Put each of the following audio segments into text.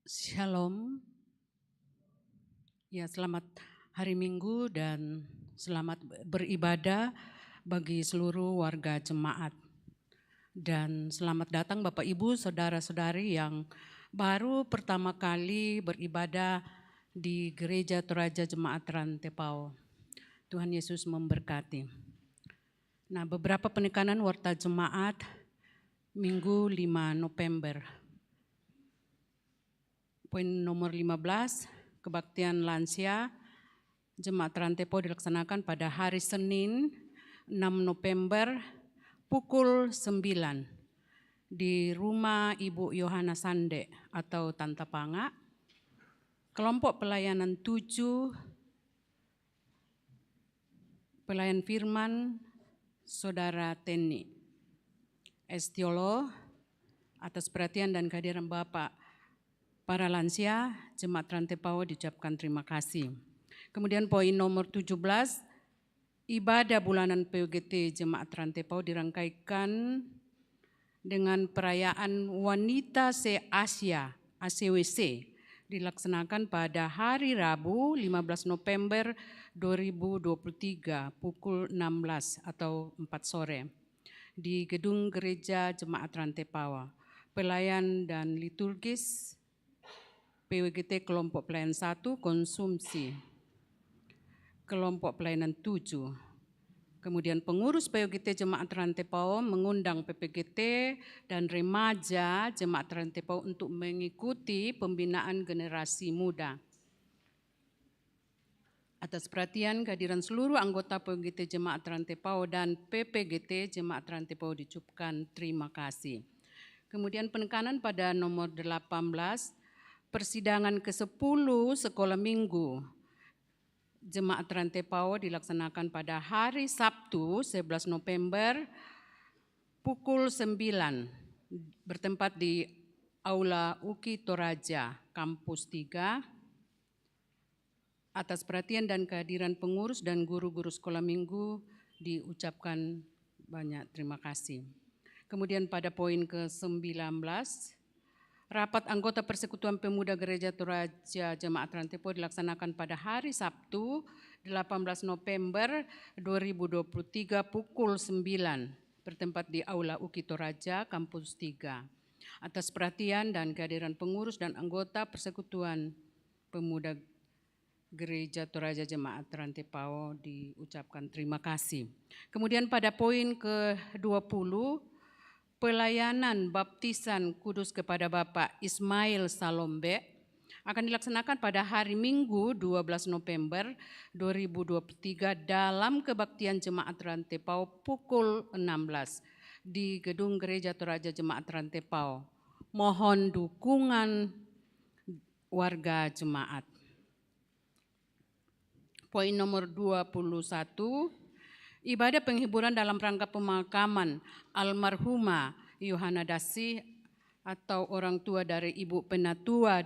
Shalom, ya selamat hari Minggu dan selamat beribadah bagi seluruh warga jemaat. Dan selamat datang Bapak Ibu, Saudara-saudari yang baru pertama kali beribadah di Gereja Toraja Jemaat Rantepao. Tuhan Yesus memberkati. Nah, beberapa penekanan warta jemaat Minggu 5 November. Poin nomor 15, kebaktian lansia Jemaat Rantepao dilaksanakan pada hari Senin 6 November pukul 9 di rumah Ibu Yohana Sande atau Tanta Panga, kelompok pelayanan 7, pelayan firman Saudara Teni Estiolo. Atas perhatian dan kehadiran Bapak para lansia Jemaat Rantepao diucapkan terima kasih. Kemudian poin nomor 17, ibadah bulanan PUGT Jemaat Rantepao dirangkaikan dengan perayaan Wanita Se-Asia ACWC dilaksanakan pada hari Rabu 15 November 2023 pukul 16 atau 4 sore di Gedung Gereja Jemaat Rantepao. Pelayan dan liturgis PWGT kelompok pelayan 1 konsumsi, kelompok pelayanan 7. Kemudian pengurus PWGT Jemaat Rantepao mengundang PPGT dan remaja Jemaat Rantepao untuk mengikuti pembinaan generasi muda. Atas perhatian kehadiran seluruh anggota PWGT Jemaat Rantepao dan PPGT Jemaat Rantepao diucapkan terima kasih. Kemudian penekanan pada nomor 18, persidangan ke-10 sekolah minggu Jemaat Rantepao dilaksanakan pada hari Sabtu 11 November pukul 9 bertempat di Aula UKI Toraja, Kampus 3. Atas perhatian dan kehadiran pengurus dan guru-guru sekolah minggu diucapkan banyak terima kasih. Kemudian pada poin ke-19, rapat anggota Persekutuan Pemuda Gereja Toraja Jemaat Rantepao dilaksanakan pada hari Sabtu 18 November 2023 pukul 9 bertempat di Aula UKI Toraja, Kampus 3. Atas perhatian dan kehadiran pengurus dan anggota Persekutuan Pemuda Gereja Toraja Jemaat Rantepao diucapkan terima kasih. Kemudian pada poin ke-20, pelayanan baptisan kudus kepada Bapak Ismail Salombe akan dilaksanakan pada hari Minggu 12 November 2023 dalam kebaktian Jemaat Rantepao pukul 16 di Gedung Gereja Toraja Jemaat Rantepao. Mohon dukungan warga jemaat. Poin nomor 21, ibadah penghiburan dalam rangka pemakaman almarhumah Yohana Dasi atau orang tua dari Ibu Penatua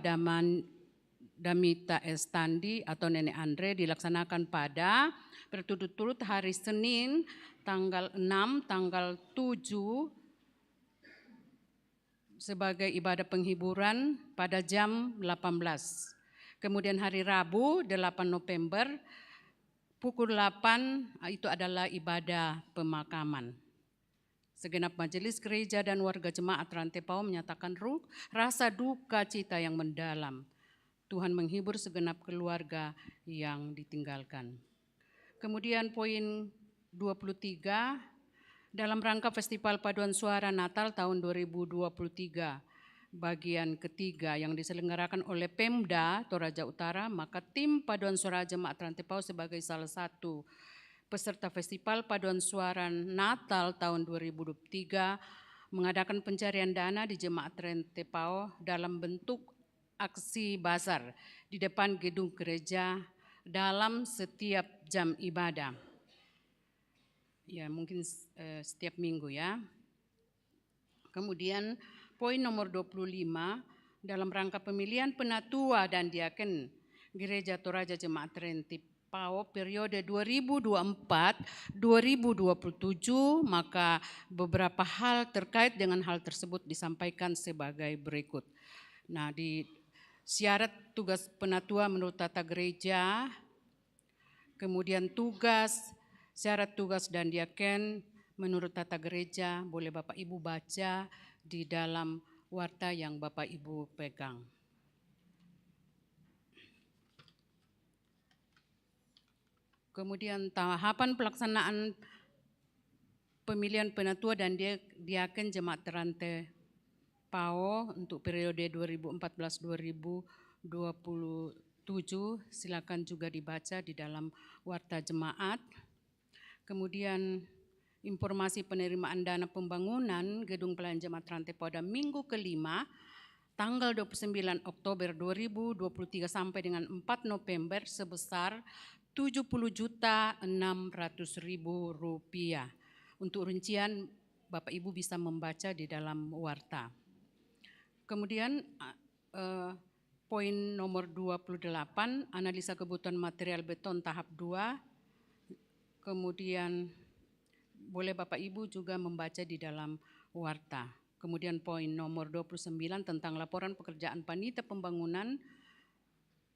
Damita Estandi atau Nenek Andre dilaksanakan pada berturut-turut hari Senin tanggal 6, tanggal 7 sebagai ibadah penghiburan pada jam 18. Kemudian hari Rabu 8 November pukul 8 itu adalah ibadah pemakaman. Segenap majelis gereja dan warga jemaat Rantepao menyatakan rasa duka cita yang mendalam. Tuhan menghibur segenap keluarga yang ditinggalkan. Kemudian poin 23, dalam rangka Festival Paduan Suara Natal tahun 2023, bagian ketiga yang diselenggarakan oleh Pemda Toraja Utara, maka tim Paduan Suara Jemaat Rantepao sebagai salah satu peserta Festival Paduan Suara Natal tahun 2023 mengadakan pencarian dana di Jemaat Rantepao dalam bentuk aksi bazar di depan gedung gereja dalam setiap jam ibadah. Ya, mungkin setiap minggu ya. Kemudian poin nomor 25, dalam rangka pemilihan penatua dan diaken Gereja Toraja Jemaat Rantepao periode 2024-2027, maka beberapa hal terkait dengan hal tersebut disampaikan sebagai berikut. Nah, di syarat tugas penatua menurut tata gereja, kemudian tugas, syarat tugas dan diaken menurut tata gereja, boleh Bapak Ibu baca di dalam warta yang Bapak Ibu pegang. Kemudian tahapan pelaksanaan pemilihan penatua dan diaken Jemaat Terante PAO untuk periode 2014-2027, silakan juga dibaca di dalam warta jemaat. Kemudian informasi penerimaan dana pembangunan Gedung Pelayanan Jemaat Terante pada minggu kelima tanggal 29 Oktober 2023 sampai dengan 4 November sebesar Rp70.600.000. Untuk rincian Bapak Ibu bisa membaca di dalam warta. Kemudian poin nomor 28, analisa kebutuhan material beton tahap 2. Kemudian boleh Bapak Ibu juga membaca di dalam warta. Kemudian poin nomor 29 tentang laporan pekerjaan panitia pembangunan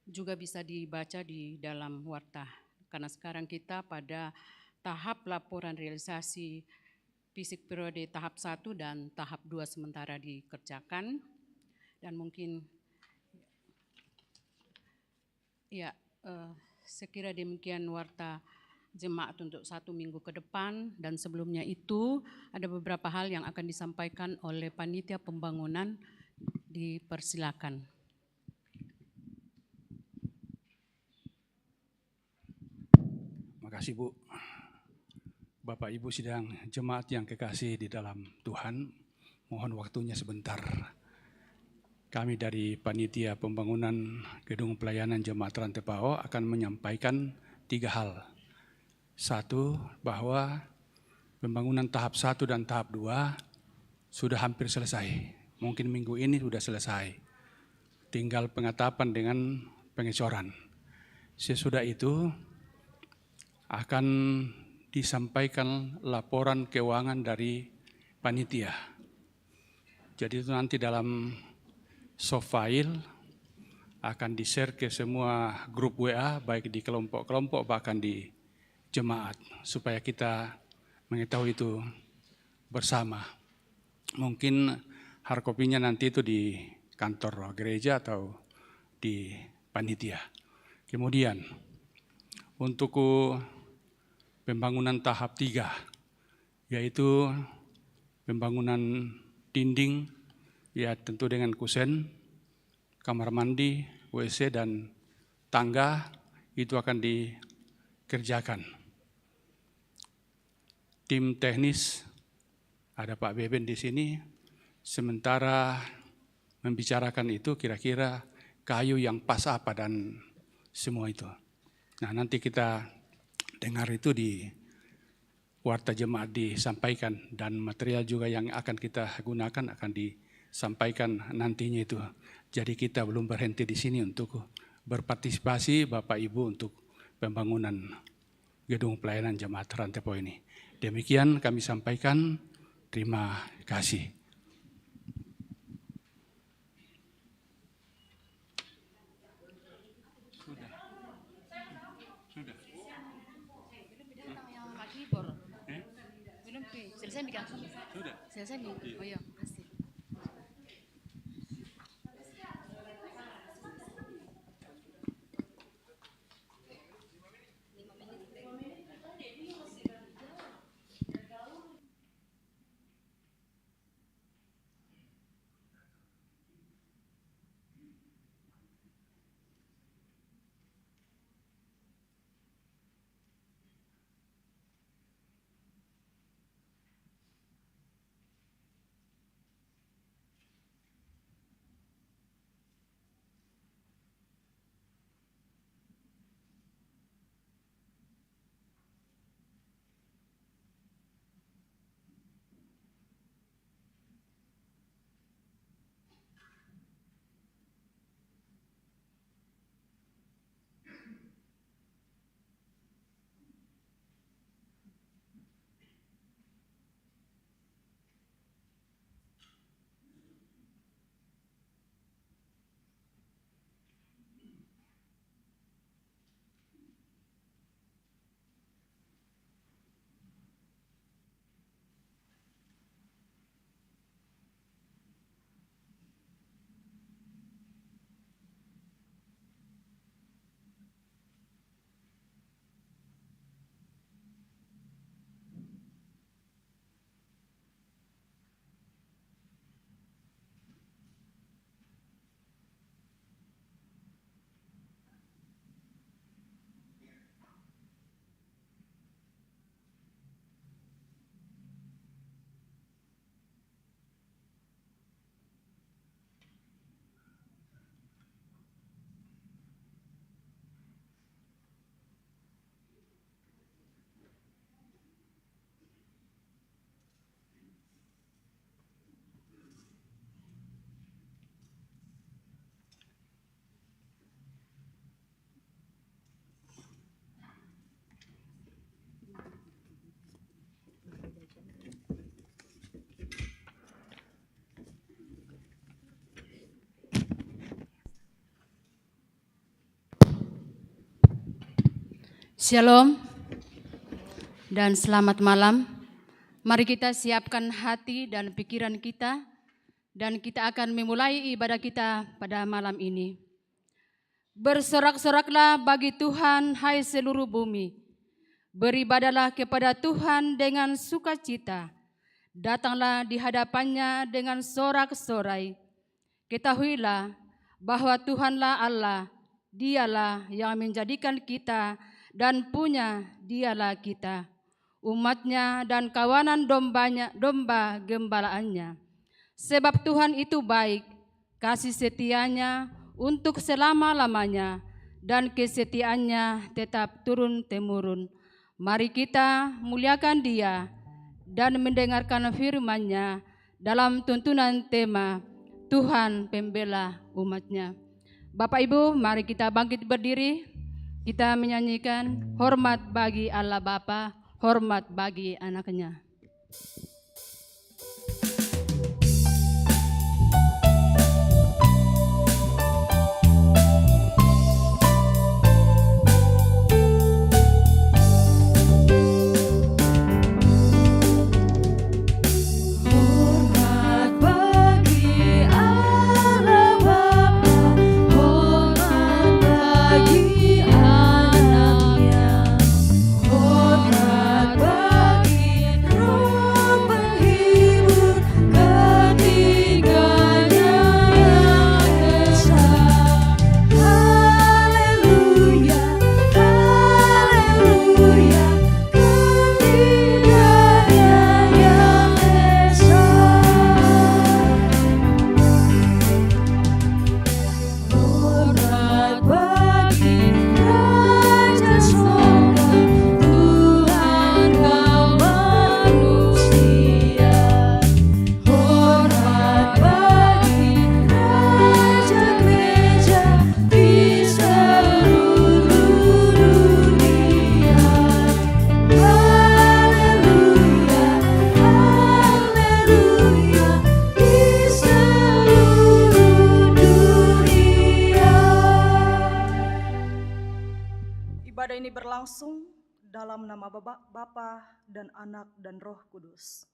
juga bisa dibaca di dalam warta. Karena sekarang kita pada tahap laporan realisasi fisik periode tahap 1 dan tahap 2 sementara dikerjakan. Dan mungkin ya sekira demikian warta jemaat untuk 1 minggu ke depan, dan sebelumnya itu ada beberapa hal yang akan disampaikan oleh panitia pembangunan, dipersilakan. Terima kasih Bu. Bapak Ibu sidang jemaat yang kekasih di dalam Tuhan, mohon waktunya sebentar. Kami dari Panitia Pembangunan Gedung Pelayanan Jemaat Terante PAO akan menyampaikan 3 hal. 1, bahwa pembangunan tahap 1 dan tahap 2 sudah hampir selesai. Mungkin minggu ini sudah selesai. Tinggal pengetapan dengan pengecoran. Sesudah itu akan disampaikan laporan keuangan dari panitia. Jadi itu nanti dalam soft file akan di-share ke semua grup WA, baik di kelompok-kelompok bahkan di jemaat, supaya kita mengetahui itu bersama. Mungkin hard copy-nya nanti itu di kantor gereja atau di panitia. Kemudian untuk pembangunan tahap 3, yaitu pembangunan dinding, ya tentu dengan kusen, kamar mandi, WC dan tangga, itu akan dikerjakan. Tim teknis, ada Pak Beben di sini, sementara membicarakan itu kira-kira kayu yang pas apa dan semua itu. Nah nanti kita dengar itu di warta jemaat disampaikan, dan material juga yang akan kita gunakan akan disampaikan nantinya itu. Jadi kita belum berhenti di sini untuk berpartisipasi Bapak Ibu untuk pembangunan Gedung Pelayanan Jemaat Terante PAO ini. Demikian kami sampaikan, terima kasih. Selesai bikin? Sudah. Selesai nih. Oh iya, makasih. Shalom dan selamat malam. Mari kita siapkan hati dan pikiran kita dan kita akan memulai ibadah kita pada malam ini. Bersorak-soraklah bagi Tuhan, hai seluruh bumi. Beribadahlah kepada Tuhan dengan sukacita. Datanglah di hadapannya dengan sorak-sorai. Ketahuilah bahwa Tuhanlah Allah, Dialah yang menjadikan kita dan punya Dialah kita, umatnya dan kawanan domba gembalaannya. Sebab Tuhan itu baik, kasih setianya untuk selama-lamanya, dan kesetiaannya tetap turun-temurun. Mari kita muliakan Dia dan mendengarkan firman-Nya dalam tuntunan tema Tuhan Pembela Umatnya. Bapak Ibu, mari kita bangkit berdiri. Kita menyanyikan hormat bagi Allah Bapa, hormat bagi anak-Nya. Berlangsung dalam nama Bapa dan Anak dan Roh Kudus.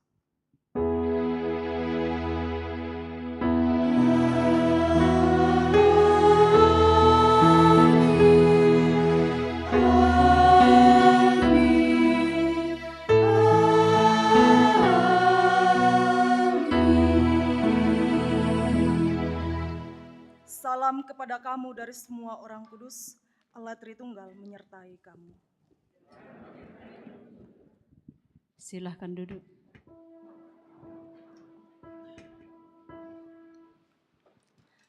Salam kepada kamu dari semua orang kudus. Allah Tritunggal menyertai kamu. Silahkan duduk.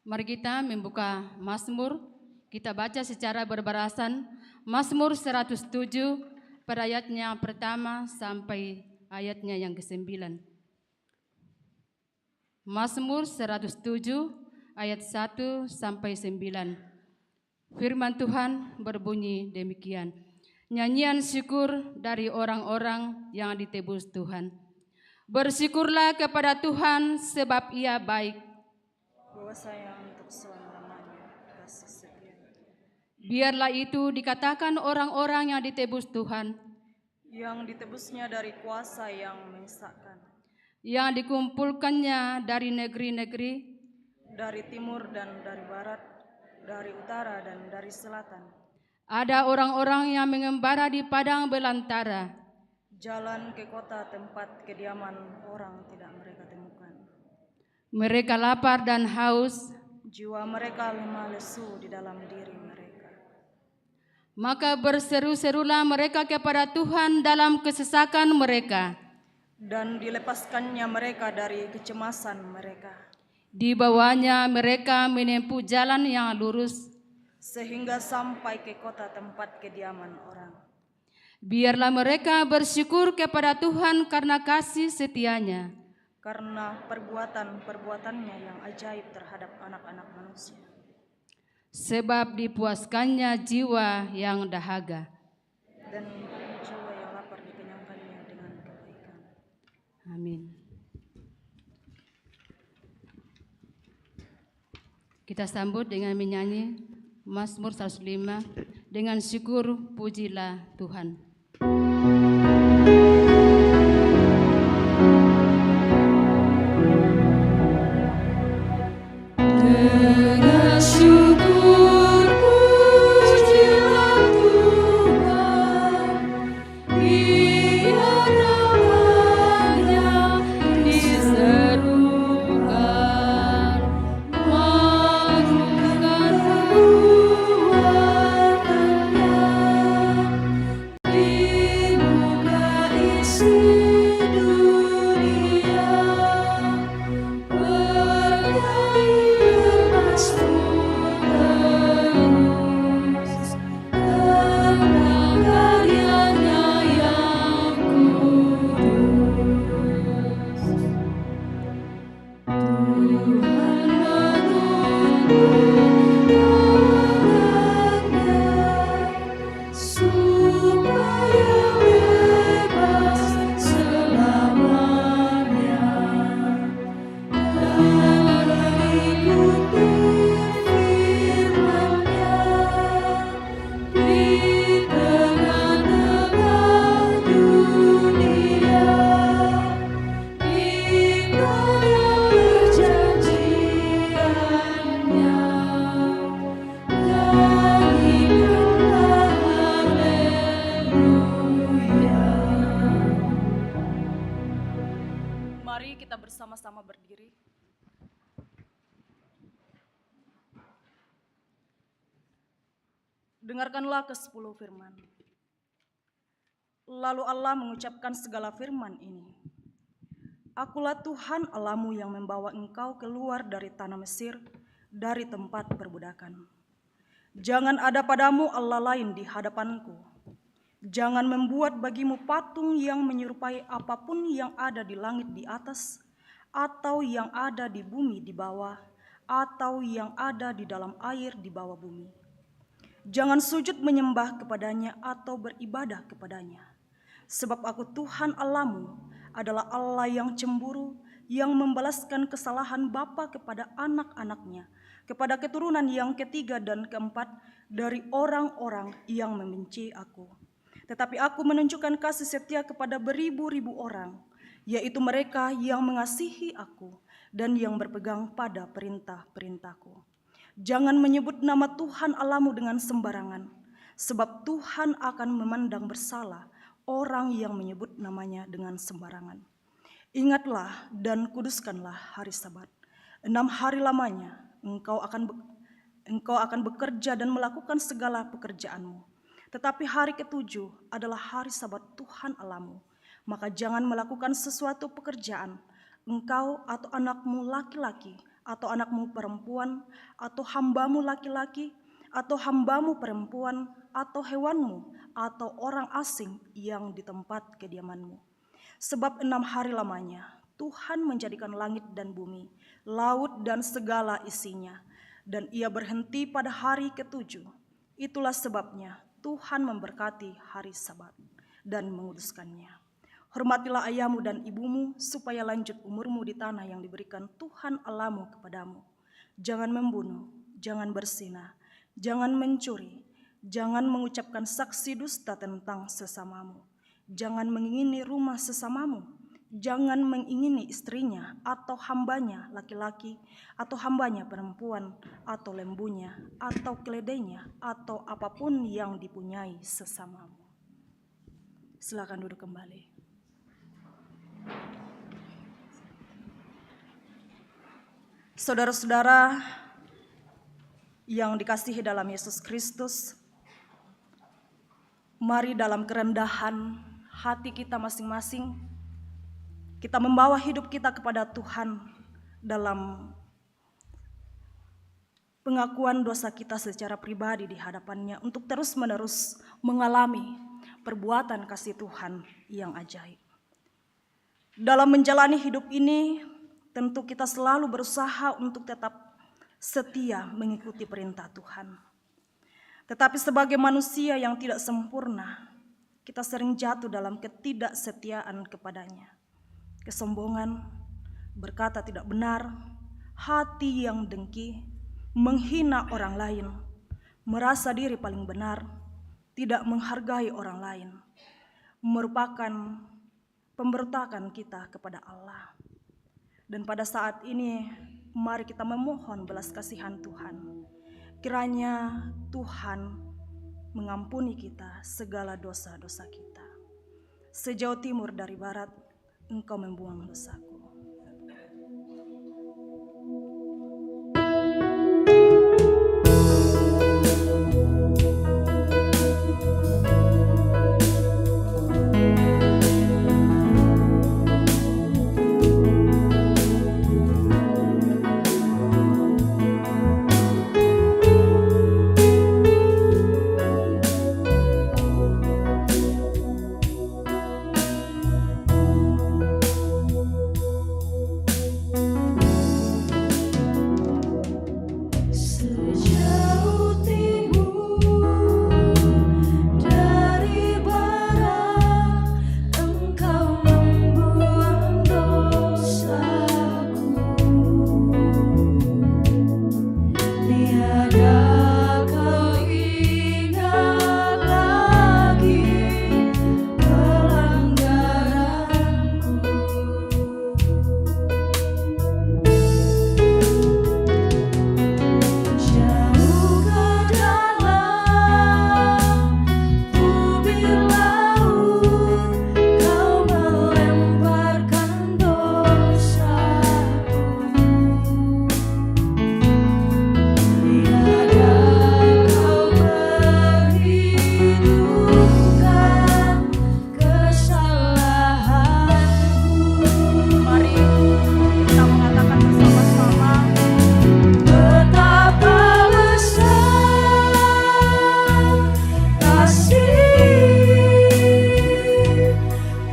Mari kita membuka Mazmur. Kita baca secara berbarasan. Mazmur 107 pada ayatnya pertama sampai ayatnya yang ke-9. Mazmur 107 ayat 1 sampai 9. Firman Tuhan berbunyi demikian. Nyanyian syukur dari orang-orang yang ditebus Tuhan. Bersyukurlah kepada Tuhan sebab Ia baik. Bahwa sayang untuk selama-lamanya kasih setia. Biarlah itu dikatakan orang-orang yang ditebus Tuhan. Yang ditebusnya dari kuasa yang menyesatkan. Yang dikumpulkannya dari negeri-negeri. Dari timur dan dari barat. Dari utara dan dari selatan. Ada orang-orang yang mengembara di padang belantara. Jalan ke kota tempat kediaman orang tidak mereka temukan. Mereka lapar dan haus. Jiwa mereka lemah lesu di dalam diri mereka. Maka berseru-serulah mereka kepada Tuhan dalam kesesakan mereka. Dan dilepaskannya mereka dari kecemasan mereka. Di bawahnya mereka menempuh jalan yang lurus. Sehingga sampai ke kota tempat kediaman orang. Biarlah mereka bersyukur kepada Tuhan karena kasih setianya. Karena perbuatan-perbuatannya yang ajaib terhadap anak-anak manusia. Sebab dipuaskannya jiwa yang dahaga. Dan jiwa yang lapar dikenyangkannya dengan kebaikan. Amin. Kita sambut dengan menyanyi Mazmur 105 Dengan syukur pujilah Tuhan. Dengan syukur pujilah Tuhan, Ia namanya diserukan, mengagungkan perbuatannya di muka isi dunia. Mari kita bersama-sama berdiri. Dengarkanlah ke-10 firman. Lalu Allah mengucapkan segala firman ini. Akulah Tuhan Allahmu yang membawa engkau keluar dari tanah Mesir, dari tempat perbudakan. Jangan ada padamu Allah lain di hadapanku. Jangan membuat bagimu patung yang menyerupai apapun yang ada di langit di atas, atau yang ada di bumi di bawah, atau yang ada di dalam air di bawah bumi. Jangan sujud menyembah kepadanya atau beribadah kepadanya. Sebab aku Tuhan Allahmu adalah Allah yang cemburu, yang membalaskan kesalahan bapa kepada anak-anaknya, kepada keturunan yang ketiga dan keempat dari orang-orang yang membenci aku. Tetapi aku menunjukkan kasih setia kepada beribu-ribu orang, yaitu mereka yang mengasihi aku dan yang berpegang pada perintah-perintahku. Jangan menyebut nama Tuhan Allahmu dengan sembarangan, sebab Tuhan akan memandang bersalah orang yang menyebut namanya dengan sembarangan. Ingatlah dan kuduskanlah hari Sabat. 6 hari lamanya engkau akan bekerja dan melakukan segala pekerjaanmu. Tetapi hari ke-7 adalah hari Sabat Tuhan Allahmu. Maka jangan melakukan sesuatu pekerjaan, engkau atau anakmu laki-laki, atau anakmu perempuan, atau hambamu laki-laki, atau hambamu perempuan, atau hewanmu, atau orang asing yang di tempat kediamanmu. Sebab 6 hari lamanya Tuhan menjadikan langit dan bumi, laut dan segala isinya, dan Ia berhenti pada hari ke-7. Itulah sebabnya Tuhan memberkati hari Sabat dan menguduskannya. Hormatilah ayahmu dan ibumu supaya lanjut umurmu di tanah yang diberikan Tuhan Allahmu kepadamu. Jangan membunuh, jangan berzina, jangan mencuri, jangan mengucapkan saksi dusta tentang sesamamu, jangan mengingini rumah sesamamu, jangan mengingini istrinya atau hambanya laki-laki atau hambanya perempuan atau lembunya atau keledainya atau apapun yang dipunyai sesamamu. Silakan duduk kembali. Saudara-saudara yang dikasihi dalam Yesus Kristus, mari dalam kerendahan hati kita masing-masing, kita membawa hidup kita kepada Tuhan dalam pengakuan dosa kita secara pribadi di hadapannya untuk terus-menerus mengalami perbuatan kasih Tuhan yang ajaib. Dalam menjalani hidup ini, tentu kita selalu berusaha untuk tetap setia mengikuti perintah Tuhan. Tetapi sebagai manusia yang tidak sempurna, kita sering jatuh dalam ketidaksetiaan kepadanya. Kesombongan, berkata tidak benar, hati yang dengki, menghina orang lain, merasa diri paling benar, tidak menghargai orang lain, merupakan pemberontakan kita kepada Allah. Dan pada saat ini, mari kita memohon belas kasihan Tuhan. Kiranya Tuhan mengampuni kita segala dosa-dosa kita. Sejauh timur dari barat, Engkau membuang dosaku. Sejauh timur dari barat, Engkau membuang dosaku. Tiada kau ingat lagi pelanggaranku. Jauh ke dalam bibir laut, Kau melemparkan dosaku. Tiada kau perhitungkan kesalahanku. Mari kita mengatakan bersama-sama, Betapa besar kasih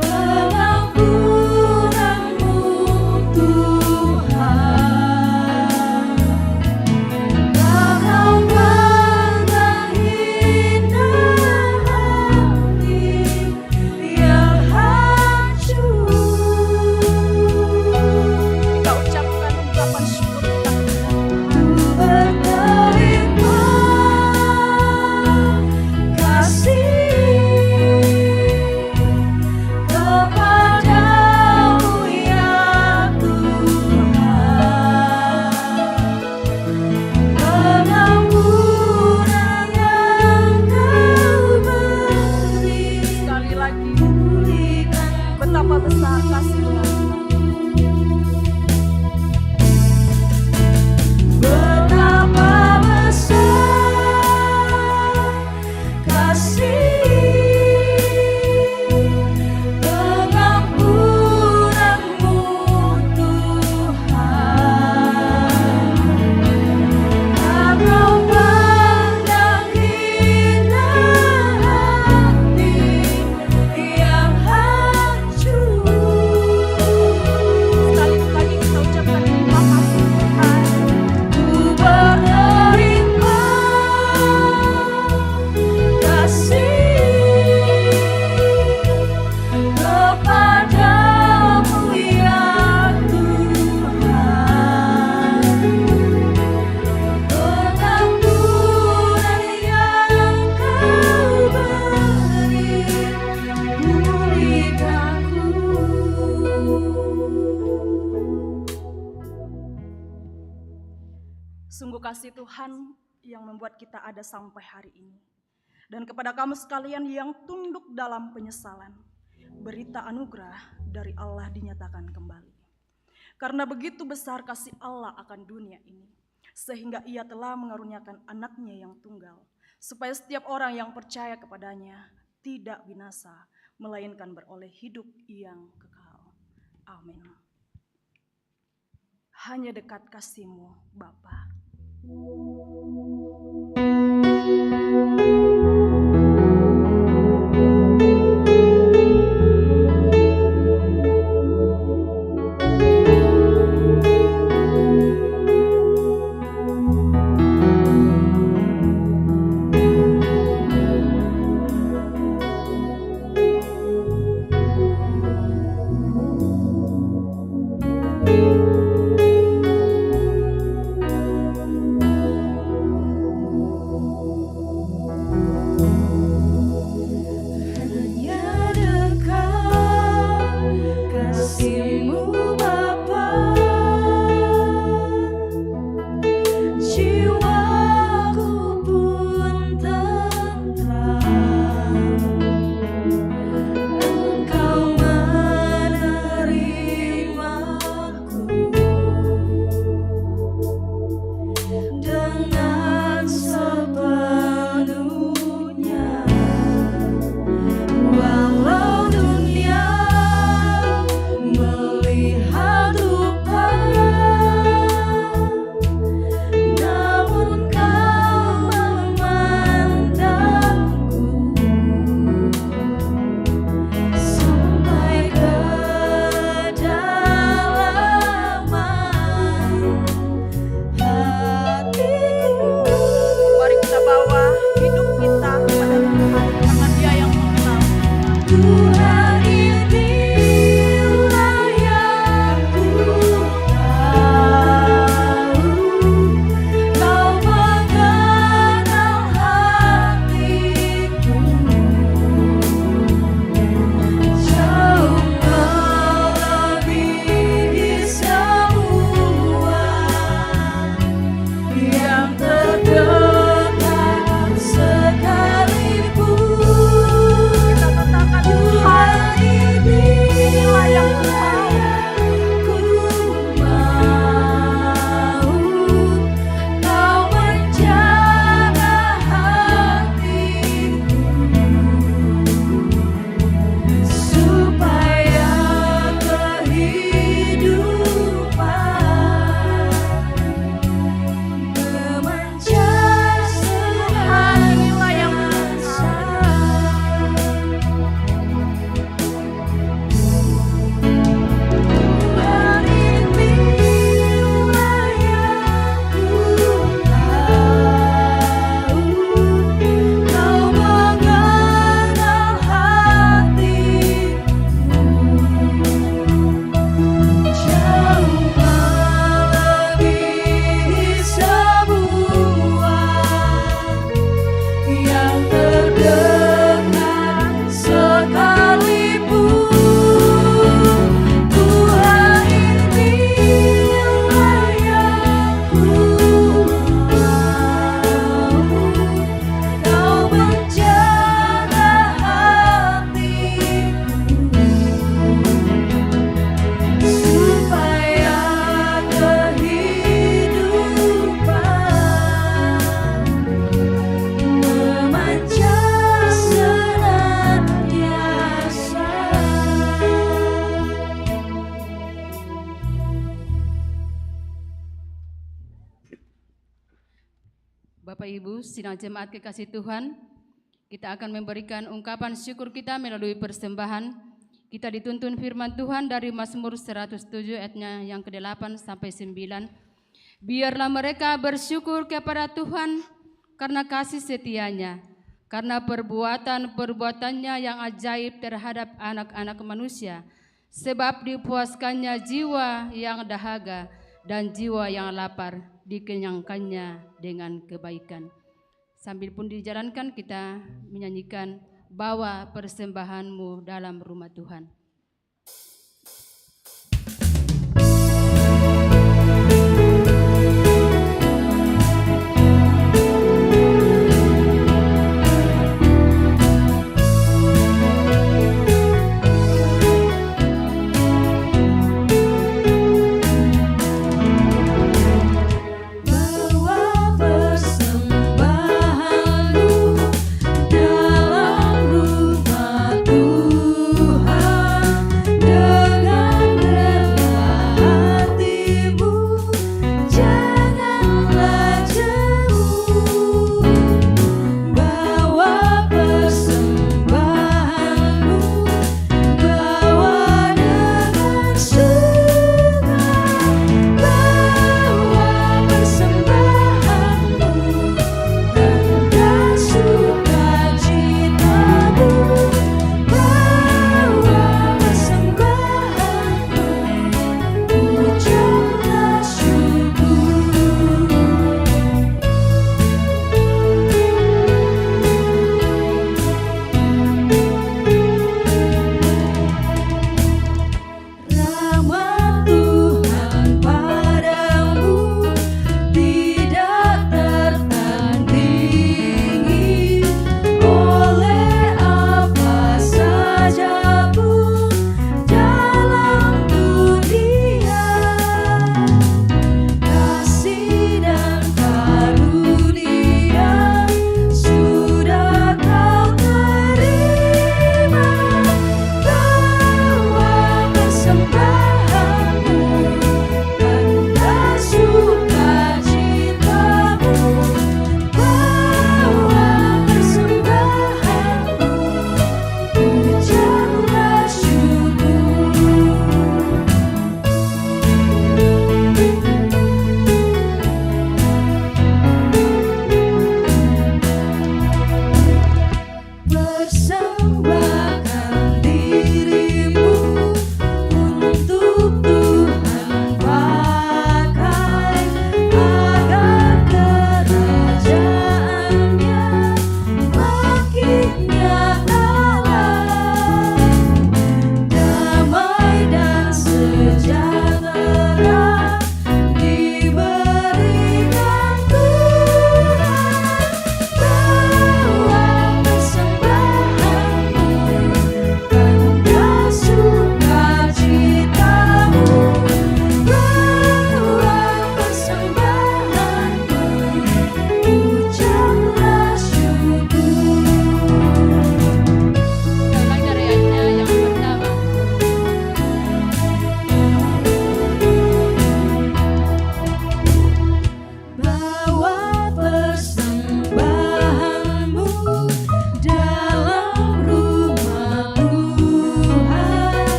pengampunanmu Tuhan. Kau pandang indah hati yang hancur. kita ucapkan ungkapan syukur kita Berterima kasih kepadamu ya Tuhan. Pengampunan yang Kau beri, sekali lagi. pulihkan Betapa besar kasih Tuhan. Betapa besar kasih pengampunanmu Tuhan. Kau pandang indah hati yang hancur. Sekali lagi kita ucapkan terima kasih Tuhan. Ku berterima kasih kepadamu ya Tuhan. Pengampunan yang Kau beri, pulihkanku. Sungguh kasih Tuhan yang membuat kita ada sampai hari ini. Dan kepada kamu sekalian yang tunduk dalam penyesalan, berita anugerah dari Allah dinyatakan kembali. Karena begitu besar kasih Allah akan dunia ini, sehingga Ia telah mengaruniakan anaknya yang tunggal, supaya setiap orang yang percaya kepadanya tidak binasa, melainkan beroleh hidup yang kekal. Amin. Hanya dekat kasih-Mu, Bapa. Bapak Ibu, sidang jemaat kekasih Tuhan, kita akan memberikan ungkapan syukur kita melalui persembahan. Kita dituntun firman Tuhan dari Mazmur 107 ayatnya yang ke-8 sampai 9. Biarlah mereka bersyukur kepada Tuhan karena kasih setianya, karena perbuatan-perbuatannya yang ajaib terhadap anak-anak manusia. Sebab dipuaskannya jiwa yang dahaga dan jiwa yang lapar, dikenyangkannya dengan kebaikan. Sambil pun dijalankan, kita menyanyikan Bawa Persembahanmu dalam Rumah Tuhan. Bawa persembahanmu dalam rumah Tuhan.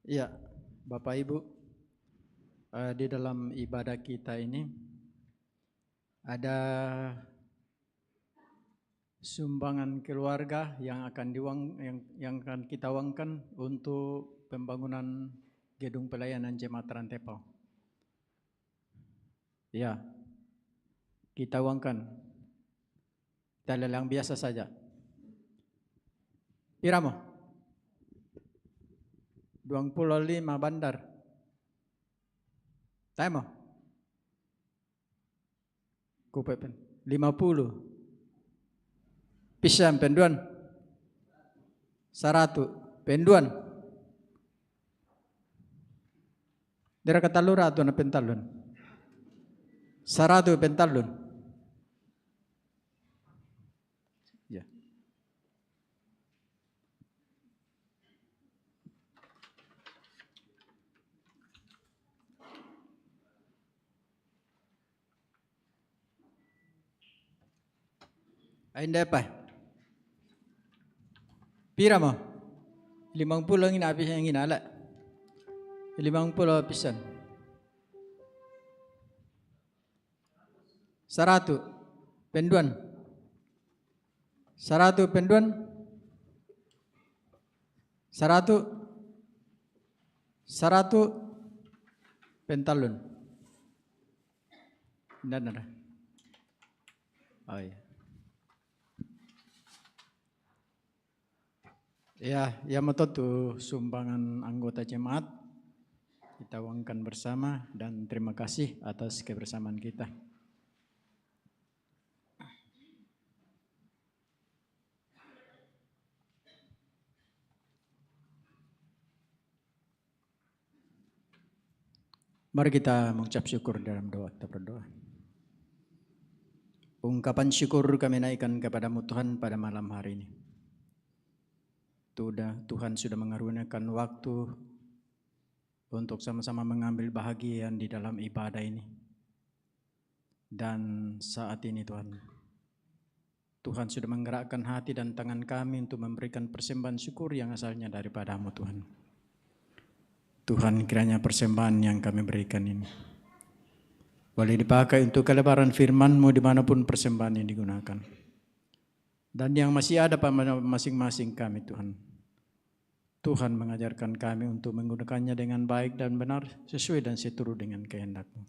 Ya, Bapak Ibu, di dalam ibadah kita ini ada sumbangan keluarga yang akan kita uangkan untuk pembangunan gedung pelayanan jemaat Rantepau. Ya, kita uangkan. Kita lelang biasa saja. Piramo? 25 bandar. Tahu? Kupepen 50. Pisang penduan. 100 penduan. Dera katalura atau na pentalun. 100 pentalun. Ya. Ainda apa? Pira mo? 50 ang inabis ang inala. 50 pisan. 100 penduan. 100 penduan. 100 pentalun. Nana. Oh iya. Ya, yang metotu sumbangan anggota jemaat kita uangkan bersama dan terima kasih atas kebersamaan kita. Mari kita mengucap syukur dalam doa, kita berdoa. Ungkapan syukur kami naikkan kepadamu Tuhan pada malam hari ini. Tuhan sudah mengaruniakan waktu untuk sama-sama mengambil bahagian di dalam ibadah ini. Dan saat ini Tuhan sudah menggerakkan hati dan tangan kami untuk memberikan persembahan syukur yang asalnya daripada-Mu Tuhan. Tuhan, kiranya persembahan yang kami berikan ini boleh dipakai untuk kelebaran firman-Mu dimanapun persembahan ini digunakan. Dan yang masih ada pada masing-masing kami Tuhan mengajarkan kami untuk menggunakannya dengan baik dan benar sesuai dan seturut dengan kehendak-Mu.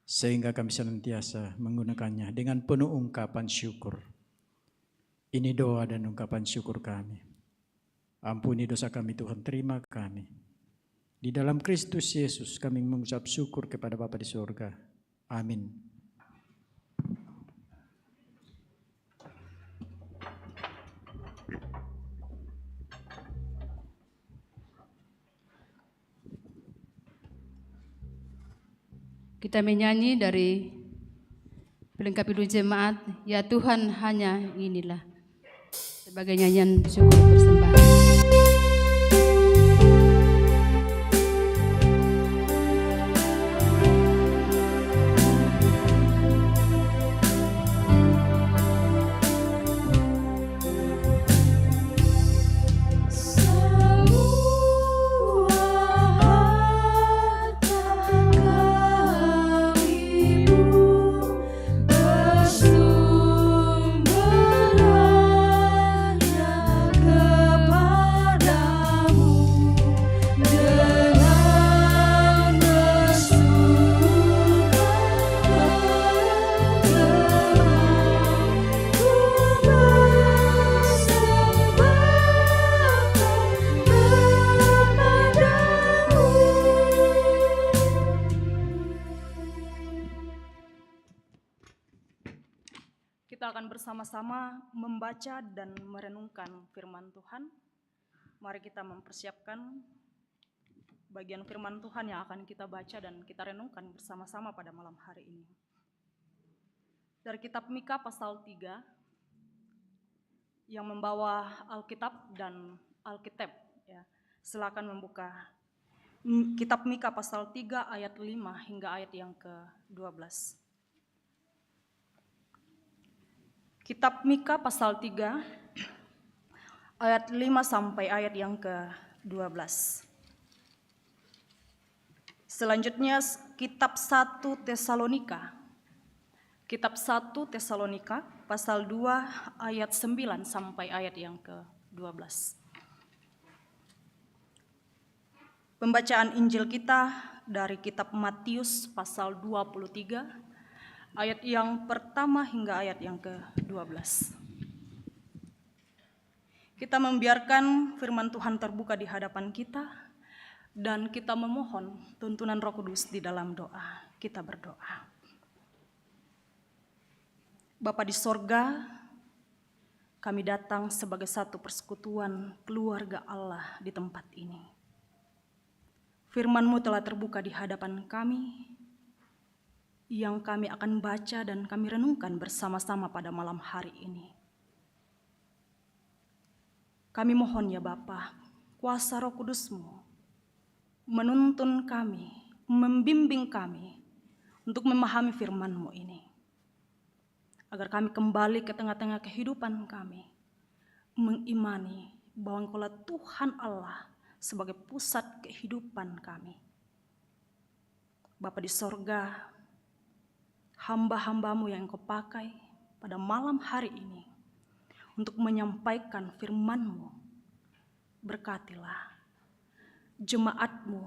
Sehingga kami senantiasa menggunakannya dengan penuh ungkapan syukur. Ini doa dan ungkapan syukur kami. Ampuni dosa kami Tuhan, terima kami. Di dalam Kristus Yesus kami mengucap syukur kepada Bapa di surga. Amin. Kita menyanyi dari pelengkap hidup jemaat, ya Tuhan hanya inilah, sebagai nyanyian syukur persembahan. Kita akan bersama-sama membaca dan merenungkan firman Tuhan. Mari kita mempersiapkan bagian firman Tuhan yang akan kita baca dan kita renungkan bersama-sama pada malam hari ini. Dari kitab Mika pasal 3 yang membawa Alkitab dan Alkitab, ya. Silakan membuka kitab Mika pasal 3 ayat 5 hingga ayat yang ke-12. Kitab Mika pasal 3 ayat 5 sampai ayat yang ke-12. Selanjutnya kitab 1 Tesalonika. Kitab 1 Tesalonika pasal 2 ayat 9 sampai ayat yang ke-12. Pembacaan Injil kita dari kitab Matius pasal 23 ayat yang pertama hingga ayat yang ke-12. Kita membiarkan firman Tuhan terbuka di hadapan kita dan kita memohon tuntunan Roh Kudus di dalam doa. Kita berdoa. Bapa di sorga, kami datang sebagai satu persekutuan keluarga Allah di tempat ini. Firman-Mu telah terbuka di hadapan kami, yang kami akan baca dan kami renungkan bersama-sama pada malam hari ini. Kami mohon ya Bapa, kuasa Roh Kudus-Mu menuntun kami, membimbing kami untuk memahami firman-Mu ini. Agar kami kembali ke tengah-tengah kehidupan kami, mengimani bahwa Engkaulah Tuhan Allah sebagai pusat kehidupan kami. Bapa di sorga, hamba-hamba-Mu yang Engkau pakai pada malam hari ini untuk menyampaikan firman-Mu, berkatilah jemaat-Mu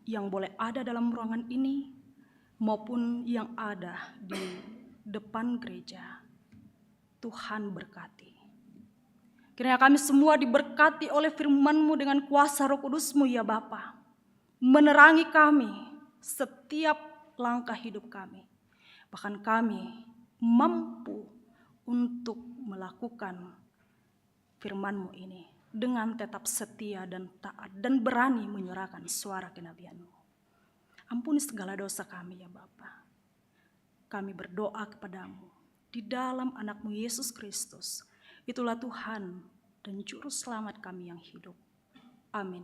yang boleh ada dalam ruangan ini maupun yang ada di depan gereja. Tuhan berkati. Kiranya kami semua diberkati oleh firman-Mu dengan kuasa Roh Kudus-Mu ya Bapa. Menerangi kami setiap langkah hidup kami. Bahkan kami mampu untuk melakukan firman-Mu ini dengan tetap setia dan taat dan berani menyuarakan suara kenabian-Mu. Ampuni segala dosa kami ya Bapa. Kami berdoa kepadamu di dalam anak-Mu Yesus Kristus. Itulah Tuhan dan Juru Selamat kami yang hidup. Amin.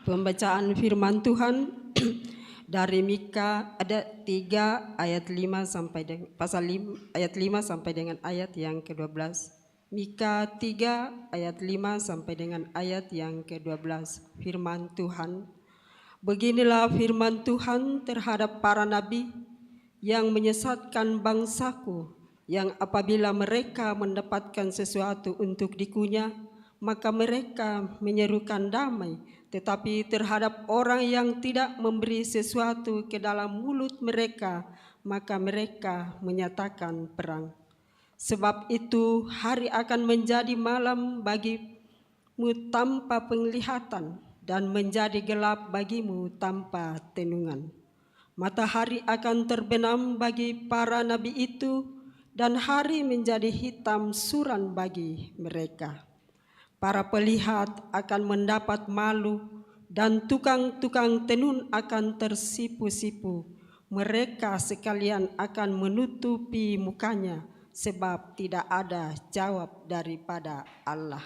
Pembacaan firman Tuhan dari Mika ada 3 ayat 5 sampai dengan pasal 5 ayat 5 sampai dengan ayat yang ke-12. Mika 3 ayat 5 sampai dengan ayat yang ke-12. Firman Tuhan. Beginilah firman Tuhan terhadap para nabi yang menyesatkan bangsaku, yang apabila mereka mendapatkan sesuatu untuk dikunyah, maka mereka menyerukan damai, tetapi terhadap orang yang tidak memberi sesuatu ke dalam mulut mereka, maka mereka menyatakan perang. Sebab itu hari akan menjadi malam bagimu tanpa penglihatan, dan menjadi gelap bagimu tanpa tenungan. Matahari akan terbenam bagi para nabi itu, dan hari menjadi hitam suram bagi mereka. Para pelihat akan mendapat malu, dan tukang-tukang tenun akan tersipu-sipu. Mereka sekalian akan menutupi mukanya, sebab tidak ada jawab daripada Allah.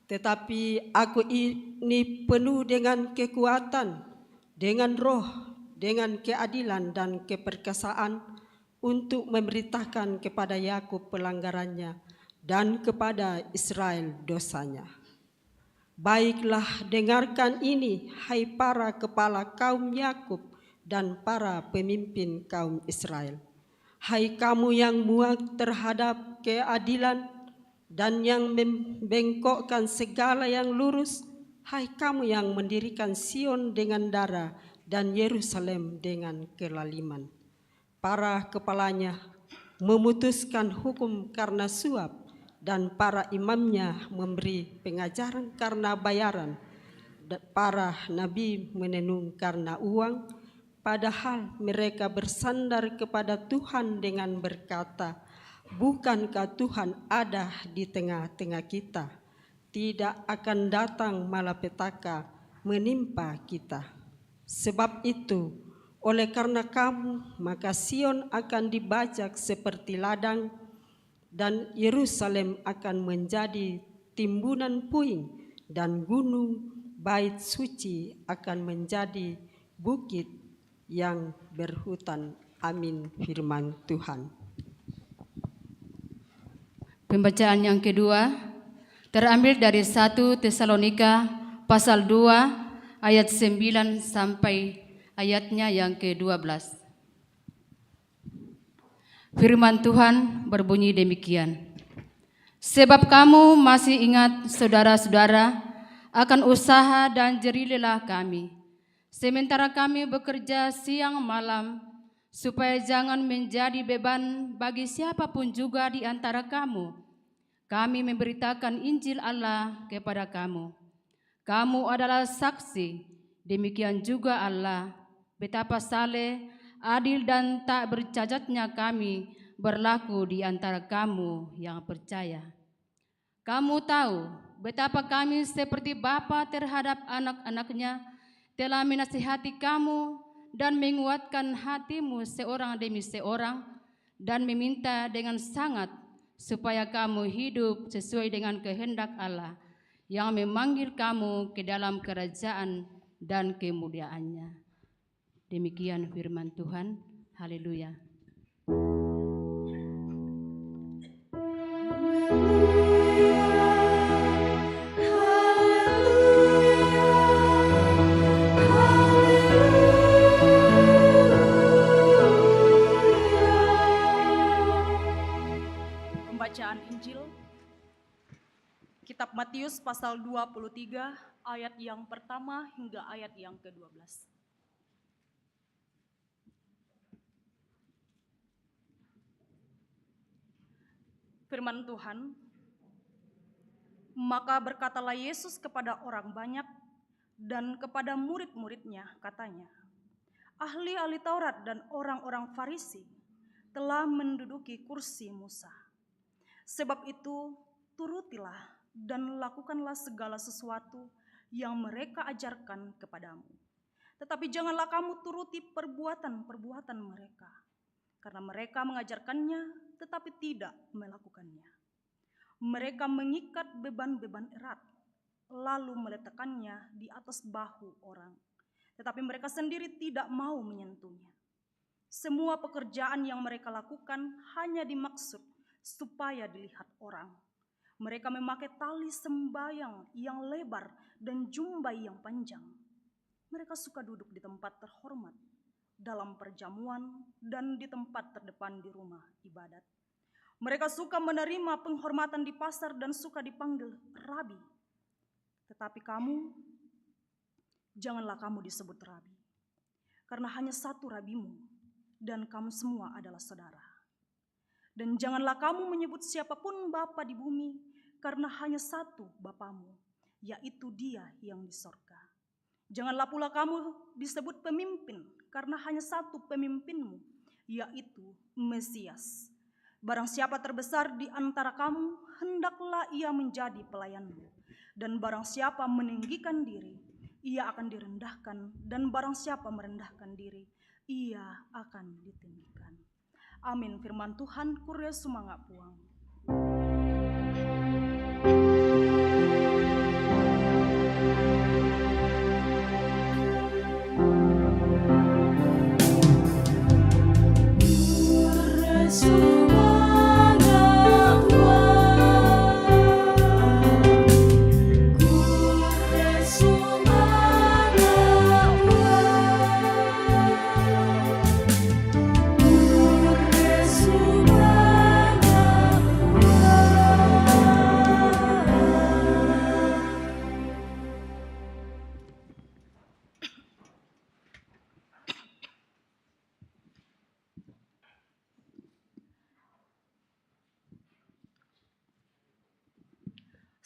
Tetapi aku ini penuh dengan kekuatan, dengan roh, dengan keadilan dan keperkasaan, untuk memberitakan kepada Yakub pelanggarannya dan kepada Israel dosanya. Baiklah, dengarkan ini, hai para kepala kaum Yakub dan para pemimpin kaum Israel. Hai kamu yang muak terhadap keadilan dan yang membengkokkan segala yang lurus, hai kamu yang mendirikan Sion dengan darah dan Yerusalem dengan kelaliman. Para kepalanya memutuskan hukum karena suap, dan para imamnya memberi pengajaran karena bayaran. Para nabi menenung karena uang, padahal mereka bersandar kepada Tuhan dengan berkata, bukankah Tuhan ada di tengah-tengah kita? Tidak akan datang malapetaka menimpa kita. Sebab itu, oleh karena kamu, maka Sion akan dibajak seperti ladang, dan Yerusalem akan menjadi timbunan puing, dan gunung bait suci akan menjadi bukit yang berhutan. Amin. Firman Tuhan. Pembacaan yang kedua terambil dari 1 Tesalonika pasal 2 ayat 9 sampai ayatnya yang ke-12. Firman Tuhan berbunyi demikian. Sebab kamu masih ingat, saudara-saudara, akan usaha dan jerih lelah kami, sementara kami bekerja siang malam, supaya jangan menjadi beban bagi siapapun juga di antara kamu. Kami memberitakan Injil Allah kepada kamu. Kamu adalah saksi, demikian juga Allah, betapa saleh, adil dan tak bercacatnya kami berlaku di antara kamu yang percaya. Kamu tahu betapa kami seperti bapa terhadap anak-anaknya telah menasihati kamu dan menguatkan hatimu seorang demi seorang dan meminta dengan sangat supaya kamu hidup sesuai dengan kehendak Allah yang memanggil kamu ke dalam kerajaan dan kemuliaannya. Demikian firman Tuhan. Haleluya. Pembacaan Injil Kitab Matius pasal 23 ayat yang pertama hingga ayat yang ke-12. Firman Tuhan, maka berkatalah Yesus kepada orang banyak dan kepada murid-muridnya, katanya, ahli-ahli Taurat dan orang-orang Farisi telah menduduki kursi Musa. Sebab itu turutilah dan lakukanlah segala sesuatu yang mereka ajarkan kepadamu. Tetapi janganlah kamu turuti perbuatan-perbuatan mereka, karena mereka mengajarkannya tetapi tidak melakukannya. Mereka mengikat beban-beban erat, lalu meletakkannya di atas bahu orang, tetapi mereka sendiri tidak mau menyentuhnya. Semua pekerjaan yang mereka lakukan hanya dimaksud supaya dilihat orang. Mereka memakai tali sembayang yang lebar dan jumbai yang panjang. Mereka suka duduk di tempat terhormat, dalam perjamuan, dan di tempat terdepan di rumah ibadat. Mereka suka menerima penghormatan di pasar dan suka dipanggil rabi. Tetapi kamu, janganlah kamu disebut rabi, karena hanya satu rabimu, dan kamu semua adalah saudara. Dan janganlah kamu menyebut siapapun bapa di bumi, karena hanya satu Bapamu, yaitu Dia yang di sorga. Janganlah pula kamu disebut pemimpin, karena hanya satu pemimpinmu, yaitu Mesias. Barang siapa terbesar di antara kamu, hendaklah ia menjadi pelayanmu. Dan barang siapa meninggikan diri, ia akan direndahkan. Dan barang siapa merendahkan diri, ia akan ditinggikan. Amin. Firman Tuhan, Kurya Sumangga Puang.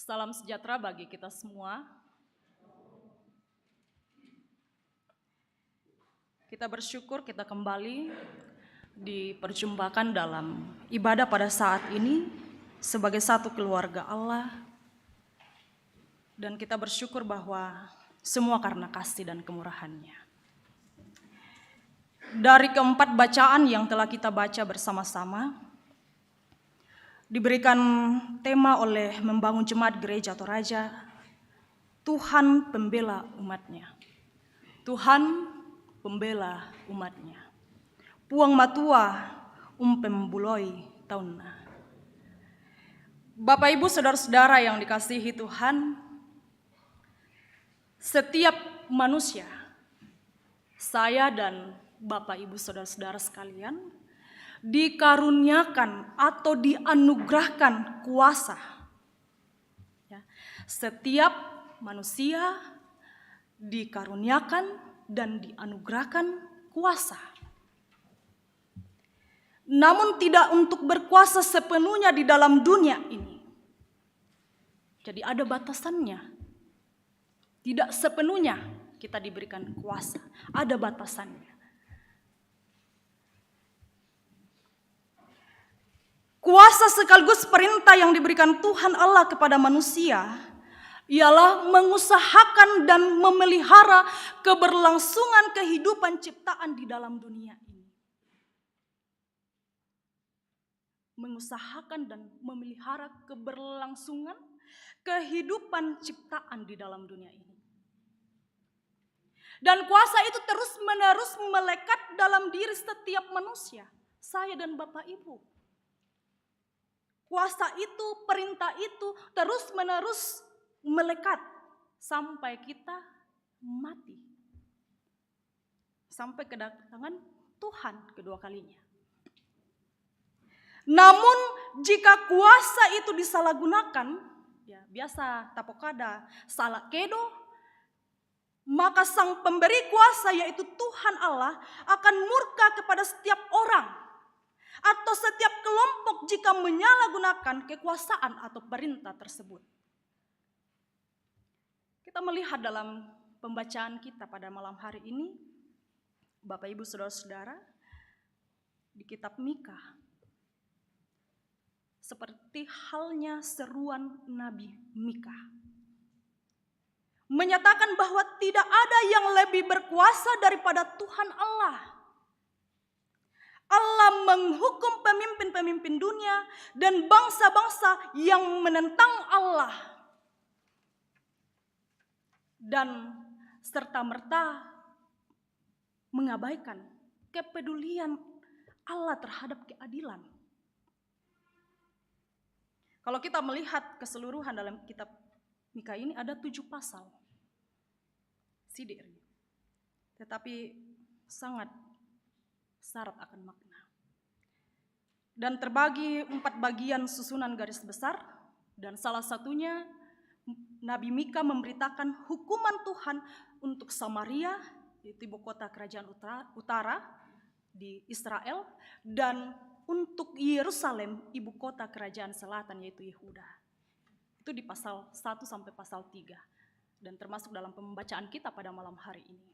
Salam sejahtera bagi kita semua. Kita bersyukur kita kembali diperjumpakan dalam ibadah pada saat ini sebagai satu keluarga Allah. Dan kita bersyukur bahwa semua karena kasih dan kemurahan-Nya. Dari keempat bacaan yang telah kita baca bersama-sama, diberikan tema oleh membangun jemaat gereja Toraja, Tuhan pembela umat-Nya. Tuhan pembela umat-Nya. Puang matua pembuloi taunna. Bapak Ibu saudara-saudara yang dikasihi Tuhan, setiap manusia, saya dan Bapak Ibu saudara-saudara sekalian, dikaruniakan atau dianugerahkan kuasa. Ya, setiap manusia dikaruniakan dan dianugerahkan kuasa. Namun tidak untuk berkuasa sepenuhnya di dalam dunia ini. Jadi ada batasannya. Tidak sepenuhnya kita diberikan kuasa, ada batasannya. Kuasa sekaligus perintah yang diberikan Tuhan Allah kepada manusia ialah mengusahakan dan memelihara keberlangsungan kehidupan ciptaan di dalam dunia ini. Mengusahakan dan memelihara keberlangsungan kehidupan ciptaan di dalam dunia ini. Dan kuasa itu terus-menerus melekat dalam diri setiap manusia, saya dan Bapak Ibu. Kuasa itu, perintah itu terus-menerus melekat sampai kita mati. Sampai kedatangan Tuhan kedua kalinya. Namun jika kuasa itu disalahgunakan, ya biasa tapokada salah kedo, maka sang pemberi kuasa yaitu Tuhan Allah akan murka kepada setiap orang atau setiap kelompok jika menyalahgunakan kekuasaan atau perintah tersebut. Kita melihat dalam pembacaan kita pada malam hari ini, Bapak Ibu saudara-saudara, di kitab Mika, seperti halnya seruan Nabi Mika, menyatakan bahwa tidak ada yang lebih berkuasa daripada Tuhan Allah. Allah menghukum pemimpin-pemimpin dunia dan bangsa-bangsa yang menentang Allah. Dan serta-merta mengabaikan kepedulian Allah terhadap keadilan. Kalau kita melihat keseluruhan dalam kitab Mika ini ada 7 pasal. Sidik. Tetapi sangat syarat akan makna. Dan terbagi 4 bagian susunan garis besar. Dan salah satunya Nabi Mika memberitakan hukuman Tuhan untuk Samaria, yaitu ibu kota kerajaan utara di Israel, dan untuk Yerusalem, ibu kota kerajaan selatan yaitu Yehuda. Itu di pasal 1 sampai pasal 3 dan termasuk dalam pembacaan kita pada malam hari ini.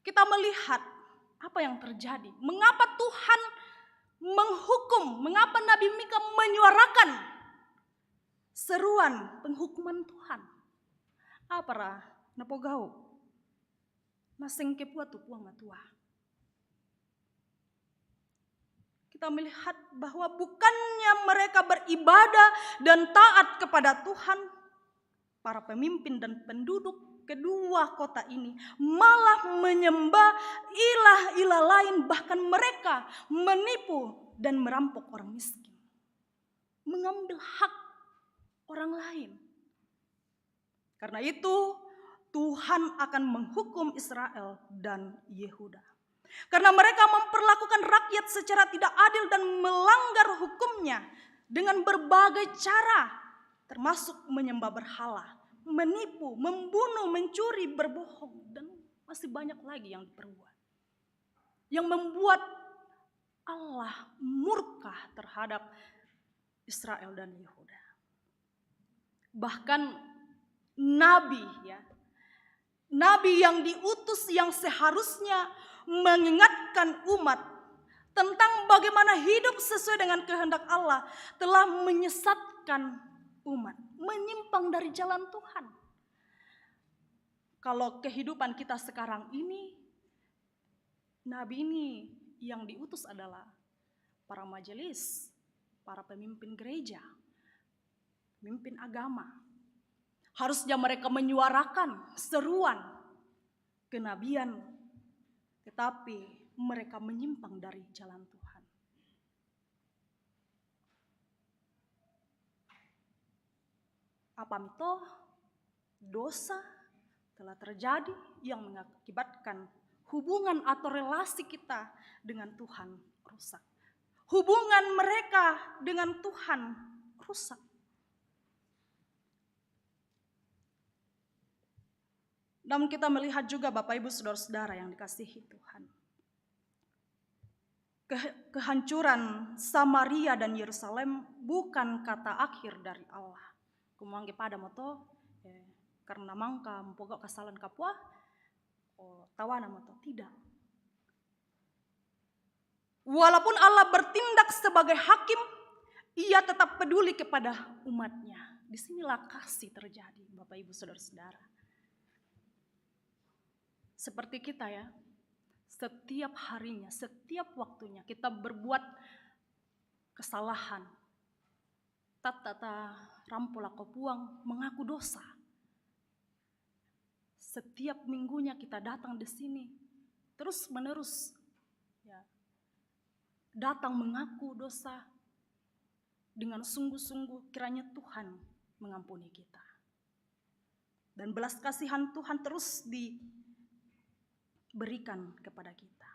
Kita melihat apa yang terjadi, mengapa Tuhan menghukum, mengapa Nabi Mika menyuarakan seruan penghukuman Tuhan. Apa napogau? Naseng kepua tu puang matua. Kita melihat bahwa bukannya mereka beribadah dan taat kepada Tuhan, para pemimpin dan penduduk kedua kota ini malah menyembah ilah-ilah lain, bahkan mereka menipu dan merampok orang miskin, mengambil hak orang lain. Karena itu Tuhan akan menghukum Israel dan Yehuda. Karena mereka memperlakukan rakyat secara tidak adil dan melanggar hukumnya dengan berbagai cara, termasuk menyembah berhala, menipu, membunuh, mencuri, berbohong, dan masih banyak lagi yang diperbuat. Yang membuat Allah murka terhadap Israel dan Yehuda. Bahkan Nabi yang diutus yang seharusnya mengingatkan umat tentang bagaimana hidup sesuai dengan kehendak Allah telah menyesatkan umat, menyimpang dari jalan Tuhan. Kalau kehidupan kita sekarang ini, Nabi ini yang diutus adalah para majelis, para pemimpin gereja, pemimpin agama. Harusnya mereka menyuarakan seruan kenabian, tetapi mereka menyimpang dari jalan Tuhan. Apa mito? Dosa telah terjadi yang mengakibatkan hubungan atau relasi kita dengan Tuhan rusak. Hubungan mereka dengan Tuhan rusak. Namun kita melihat juga Bapak Ibu Saudara-saudara yang dikasihi Tuhan. Kehancuran Samaria dan Yerusalem bukan kata akhir dari Allah. Kumangge pada moto karena mangka mempogok kesalahan kapua tawana moto tidak. Walaupun Allah bertindak sebagai hakim, ia tetap peduli kepada umatnya. Disinilah kasih terjadi Bapak Ibu Saudara-saudara. Seperti kita ya, setiap harinya, setiap waktunya kita berbuat kesalahan. Tata rampul aku puang mengaku dosa. Setiap minggunya kita datang di sini terus menerus ya, datang mengaku dosa dengan sungguh-sungguh, kiranya Tuhan mengampuni kita. Dan belas kasihan Tuhan terus diberikan kepada kita.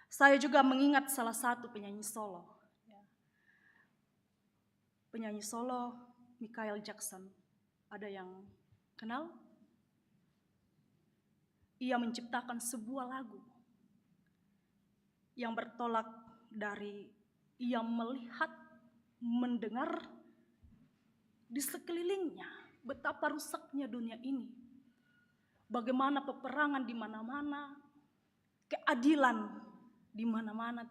Saya juga mengingat salah satu penyanyi solo. Penyanyi solo Michael Jackson. Ada yang kenal? Ia menciptakan sebuah lagu yang bertolak dari ia melihat, mendengar di sekelilingnya betapa rusaknya dunia ini. Bagaimana peperangan di mana-mana, keadilan di mana-mana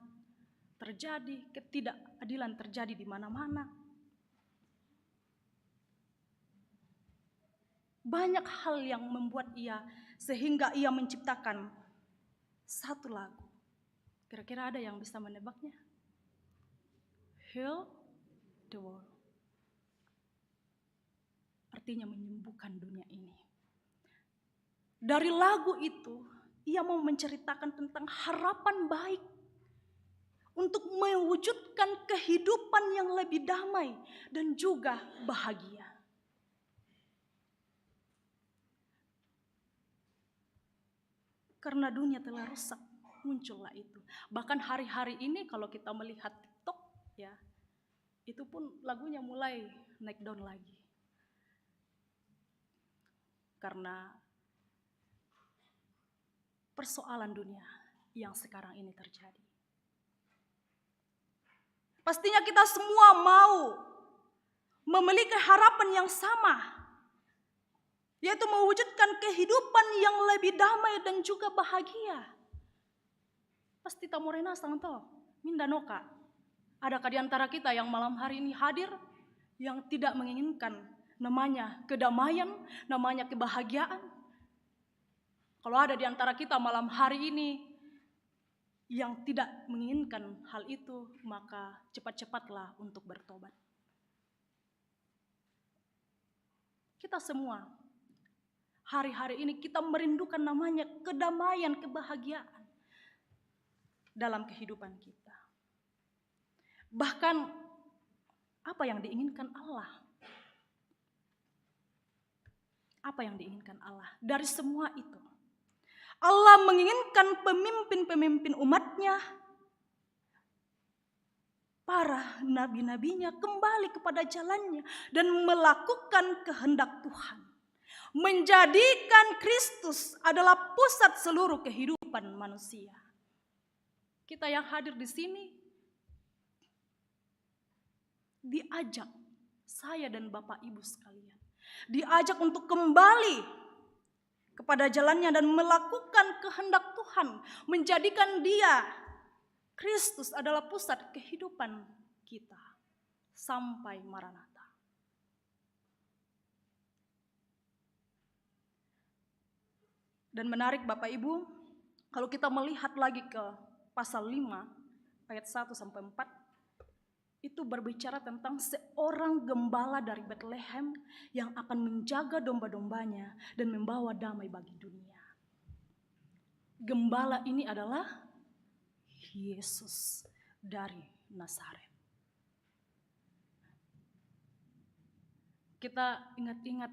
terjadi, ketidakadilan terjadi di mana-mana. Banyak hal yang membuat ia sehingga ia menciptakan satu lagu. Kira-kira ada yang bisa menebaknya? Heal the world. Artinya menyembuhkan dunia ini. Dari lagu itu, ia mau menceritakan tentang harapan baik untuk mewujudkan kehidupan yang lebih damai dan juga bahagia. Karena dunia telah rusak, muncullah itu. Bahkan hari-hari ini kalau kita melihat TikTok, ya, itu pun lagunya mulai naik down lagi. Karena persoalan dunia yang sekarang ini terjadi. Pastinya kita semua mau memiliki harapan yang sama, yaitu mewujudkan kehidupan yang lebih damai dan juga bahagia. Pasti tamu rena sang to, minda noka. Adakah di antara kita yang malam hari ini hadir yang tidak menginginkan namanya kedamaian, namanya kebahagiaan? Kalau ada di antara kita malam hari ini yang tidak menginginkan hal itu, maka cepat-cepatlah untuk bertobat. Kita semua hari-hari ini kita merindukan namanya kedamaian, kebahagiaan dalam kehidupan kita. Bahkan apa yang diinginkan Allah? Apa yang diinginkan Allah dari semua itu? Allah menginginkan pemimpin-pemimpin umatnya, para nabi-nabinya kembali kepada jalannya dan melakukan kehendak Tuhan. Menjadikan Kristus adalah pusat seluruh kehidupan manusia. Kita yang hadir di sini diajak, saya dan Bapak Ibu sekalian, diajak untuk kembali kepada jalannya dan melakukan kehendak Tuhan, menjadikan Dia, Kristus adalah pusat kehidupan kita sampai Maranatha. Dan menarik Bapak Ibu, kalau kita melihat lagi ke pasal 5 ayat 1 sampai 4, itu berbicara tentang seorang gembala dari Bethlehem yang akan menjaga domba-dombanya dan membawa damai bagi dunia. Gembala ini adalah Yesus dari Nazaret. kita ingat-ingat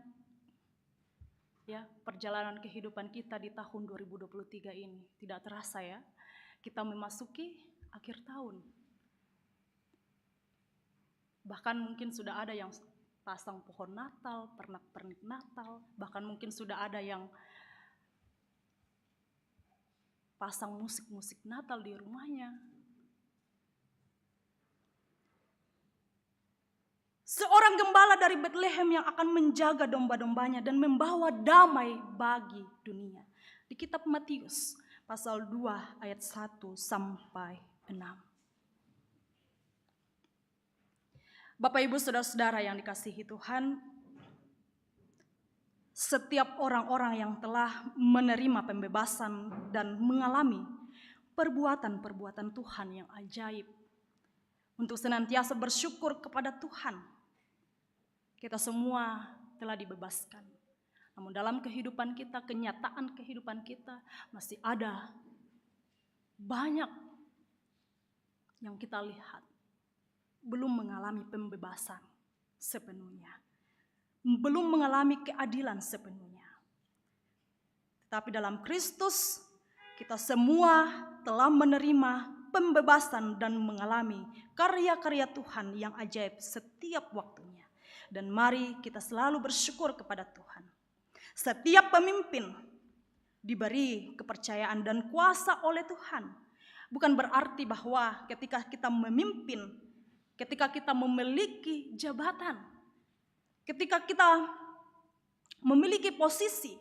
ya perjalanan kehidupan kita di tahun 2023 ini. Tidak terasa ya, kita memasuki akhir tahun. Bahkan mungkin sudah ada yang pasang pohon Natal, pernak-pernik Natal, bahkan mungkin sudah ada yang pasang musik-musik Natal di rumahnya. Seorang gembala dari Bethlehem yang akan menjaga domba-dombanya dan membawa damai bagi dunia. Di kitab Matius pasal 2 ayat 1 sampai 6. Bapak Ibu Saudara-saudara yang dikasihi Tuhan, setiap orang-orang yang telah menerima pembebasan dan mengalami perbuatan-perbuatan Tuhan yang ajaib, untuk senantiasa bersyukur kepada Tuhan. Kita semua telah dibebaskan. Namun dalam kehidupan kita, kenyataan kehidupan kita masih ada banyak yang kita lihat belum mengalami pembebasan sepenuhnya, belum mengalami keadilan sepenuhnya. Tetapi dalam Kristus kita semua telah menerima pembebasan dan mengalami karya-karya Tuhan yang ajaib setiap waktunya. Dan mari kita selalu bersyukur kepada Tuhan. Setiap pemimpin diberi kepercayaan dan kuasa oleh Tuhan. Bukan berarti bahwa ketika kita memimpin, ketika kita memiliki jabatan, ketika kita memiliki posisi,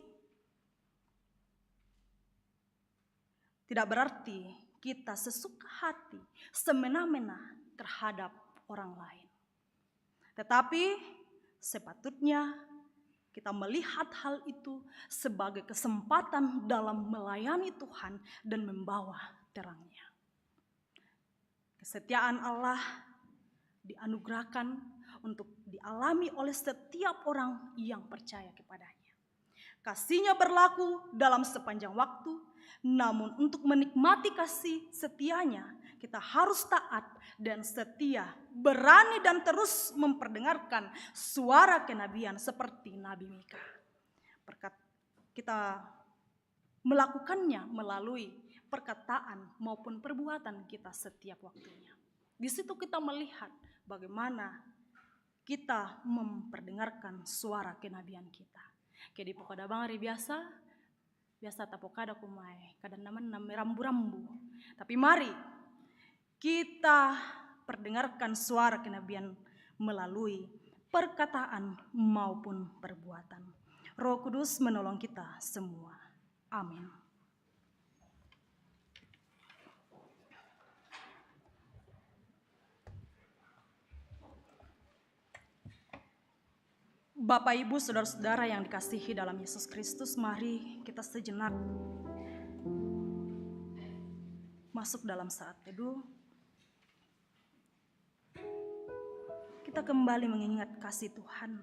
tidak berarti kita sesuka hati, semena-mena terhadap orang lain. Tetapi sepatutnya kita melihat hal itu sebagai kesempatan dalam melayani Tuhan dan membawa terangnya. Kesetiaan Allah dianugerahkan untuk dialami oleh setiap orang yang percaya kepadanya. Kasih-Nya berlaku dalam sepanjang waktu, namun untuk menikmati kasih setianya, kita harus taat dan setia, berani dan terus memperdengarkan suara kenabian seperti Nabi Mika. Kita melakukannya melalui perkataan maupun perbuatan kita setiap waktunya. Di situ kita melihat bagaimana kita memperdengarkan suara kenabian kita. Kedi pokada bangari biasa tapokada kumai, kadang naman rambu-rambu. Tapi mari kita perdengarkan suara kenabian melalui perkataan maupun perbuatan. Roh Kudus menolong kita semua. Amin. Bapak, Ibu, Saudara-saudara yang dikasihi dalam Yesus Kristus, mari kita sejenak masuk dalam saat teduh. Kita kembali mengingat kasih Tuhan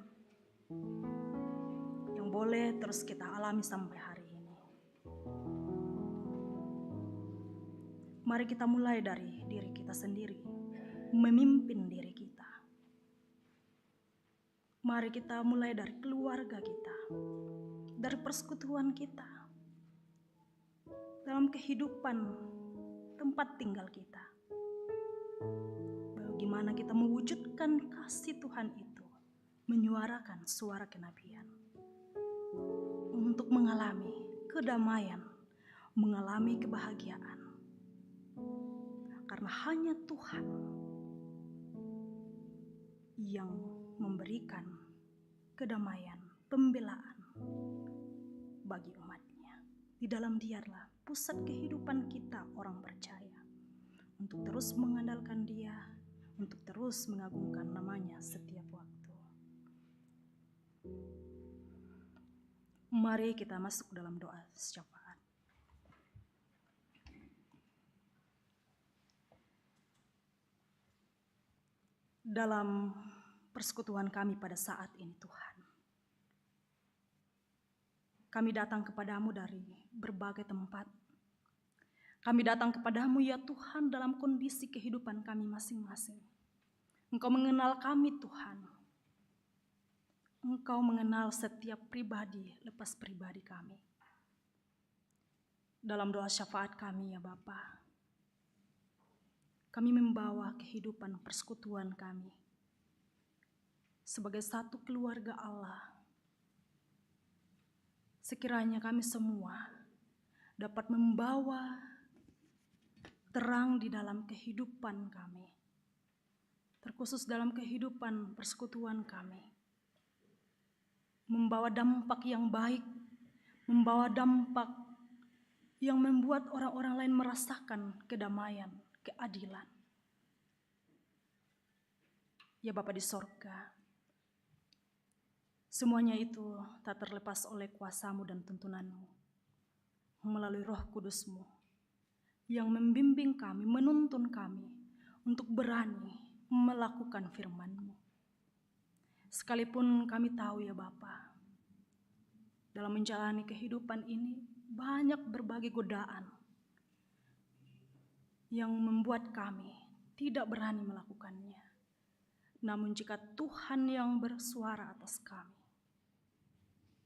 yang boleh terus kita alami sampai hari ini. Mari kita mulai dari diri kita sendiri, memimpin diri kita. Mari kita mulai dari keluarga kita, dari persekutuan kita, dalam kehidupan tempat tinggal kita. Bagaimana kita mewujudkan kasih Tuhan itu, menyuarakan suara kenabian untuk mengalami kedamaian, mengalami kebahagiaan. Karena hanya Tuhan yang memberikan kedamaian, pembelaan bagi umatnya. Di dalam Dialah pusat kehidupan kita orang percaya, untuk terus mengandalkan Dia, untuk terus mengagungkan namanya setiap waktu. Mari kita masuk dalam doa syafaat. Dalam persekutuan kami pada saat ini Tuhan, kami datang kepadamu dari berbagai tempat. Kami datang kepadamu ya Tuhan dalam kondisi kehidupan kami masing-masing. Engkau mengenal kami Tuhan. Engkau mengenal setiap pribadi lepas pribadi kami. Dalam doa syafaat kami ya Bapa, kami membawa kehidupan persekutuan kami sebagai satu keluarga Allah. Sekiranya kami semua dapat membawa terang di dalam kehidupan kami, terkhusus dalam kehidupan persekutuan kami, membawa dampak yang baik, membawa dampak yang membuat orang-orang lain merasakan kedamaian, keadilan. Ya Bapa di sorga, semuanya itu tak terlepas oleh kuasa-Mu dan tuntunan-Mu melalui Roh Kudus-Mu yang membimbing kami, menuntun kami untuk berani melakukan firman-Mu. Sekalipun kami tahu ya Bapa, dalam menjalani kehidupan ini banyak berbagai godaan yang membuat kami tidak berani melakukannya. Namun jika Tuhan yang bersuara atas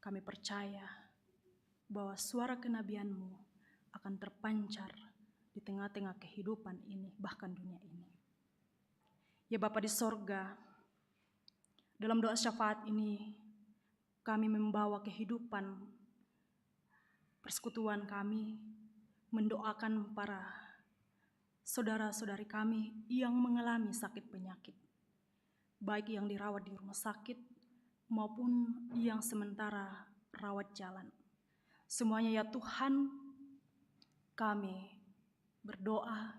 kami percaya bahwa suara kenabian-Mu akan terpancar di tengah-tengah kehidupan ini, bahkan dunia ini. Ya Bapa di sorga, dalam doa syafaat ini kami membawa kehidupan persekutuan kami, mendoakan para saudara-saudari kami yang mengalami sakit penyakit, baik yang dirawat di rumah sakit maupun yang sementara rawat jalan. Semuanya ya Tuhan, kami berdoa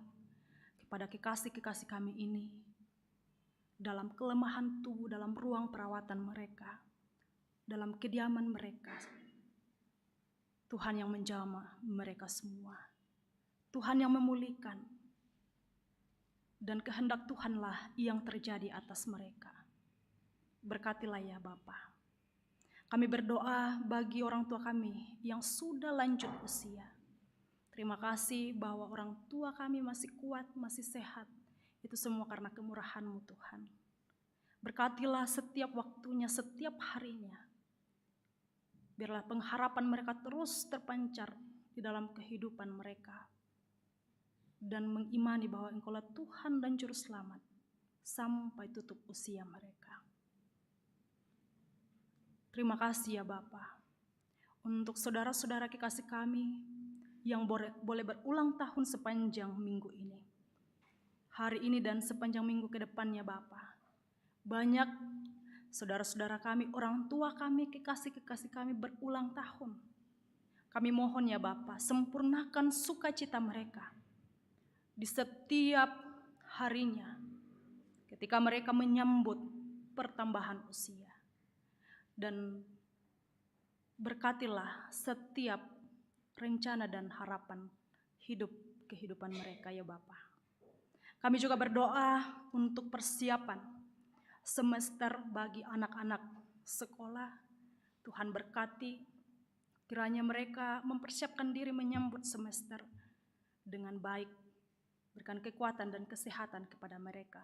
kepada kekasih-kekasih kami ini dalam kelemahan tubuh, dalam ruang perawatan mereka, dalam kediaman mereka. Tuhan yang menjamah mereka semua, Tuhan yang memulihkan, dan kehendak Tuhanlah yang terjadi atas mereka. Berkatilah ya Bapa. Kami berdoa bagi orang tua kami yang sudah lanjut usia. Terima kasih bahwa orang tua kami masih kuat, masih sehat. Itu semua karena kemurahan-Mu Tuhan. Berkatilah setiap waktunya, setiap harinya. Biarlah pengharapan mereka terus terpancar di dalam kehidupan mereka. Dan mengimani bahwa Engkaulah Tuhan dan Juru Selamat sampai tutup usia mereka. Terima kasih ya Bapa untuk saudara-saudara kekasih kami yang boleh berulang tahun sepanjang minggu ini. Hari ini dan sepanjang minggu ke depannya Bapa. Banyak saudara-saudara kami, orang tua kami, kekasih-kekasih kami berulang tahun. Kami mohon ya Bapa, sempurnakan sukacita mereka di setiap harinya ketika mereka menyambut pertambahan usia. Dan berkatilah setiap rencana dan harapan kehidupan mereka ya Bapa. Kami juga berdoa untuk persiapan semester bagi anak-anak sekolah. Tuhan berkati, kiranya mereka mempersiapkan diri menyambut semester dengan baik. Berikan kekuatan dan kesehatan kepada mereka.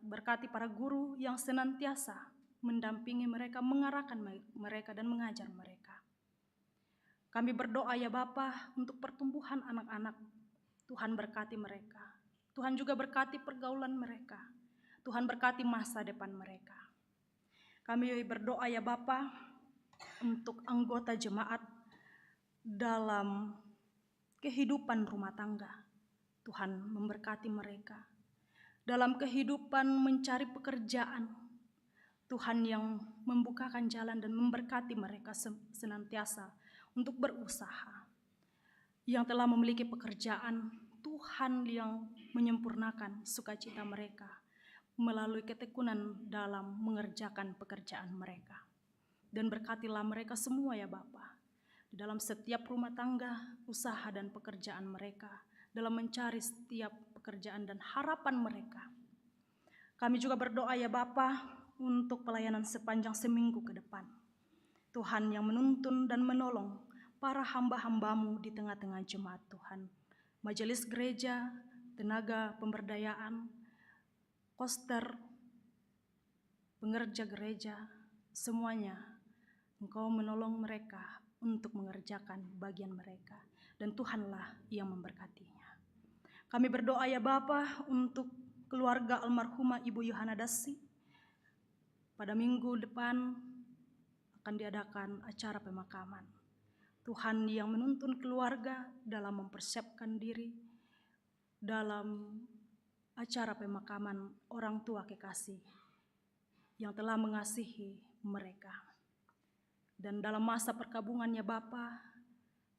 Berkati para guru yang senantiasa mendampingi mereka, mengarahkan mereka dan mengajar mereka. Kami berdoa ya Bapa untuk pertumbuhan anak-anak. Tuhan berkati mereka. Tuhan juga berkati pergaulan mereka. Tuhan berkati masa depan mereka. Kami berdoa ya Bapa untuk anggota jemaat dalam kehidupan rumah tangga. Tuhan memberkati mereka. Dalam kehidupan mencari pekerjaan, Tuhan yang membukakan jalan dan memberkati mereka senantiasa untuk berusaha. Yang telah memiliki pekerjaan, Tuhan yang menyempurnakan sukacita mereka melalui ketekunan dalam mengerjakan pekerjaan mereka. Dan berkatilah mereka semua ya Bapa, di dalam setiap rumah tangga, usaha dan pekerjaan mereka, dalam mencari setiap pekerjaan dan harapan mereka. Kami juga berdoa ya Bapa untuk pelayanan sepanjang seminggu ke depan. Tuhan yang menuntun dan menolong para hamba-hamba-Mu di tengah-tengah jemaat Tuhan. Majelis gereja, tenaga pemberdayaan, koster, pengerja gereja, semuanya Engkau menolong mereka untuk mengerjakan bagian mereka, dan Tuhanlah yang memberkatinya. Kami berdoa ya Bapa untuk keluarga almarhumah Ibu Yohana Dasi. Pada minggu depan akan diadakan acara pemakaman. Tuhan yang menuntun keluarga dalam mempersiapkan diri dalam acara pemakaman orang tua kekasih yang telah mengasihi mereka. Dan dalam masa perkabungannya Bapa,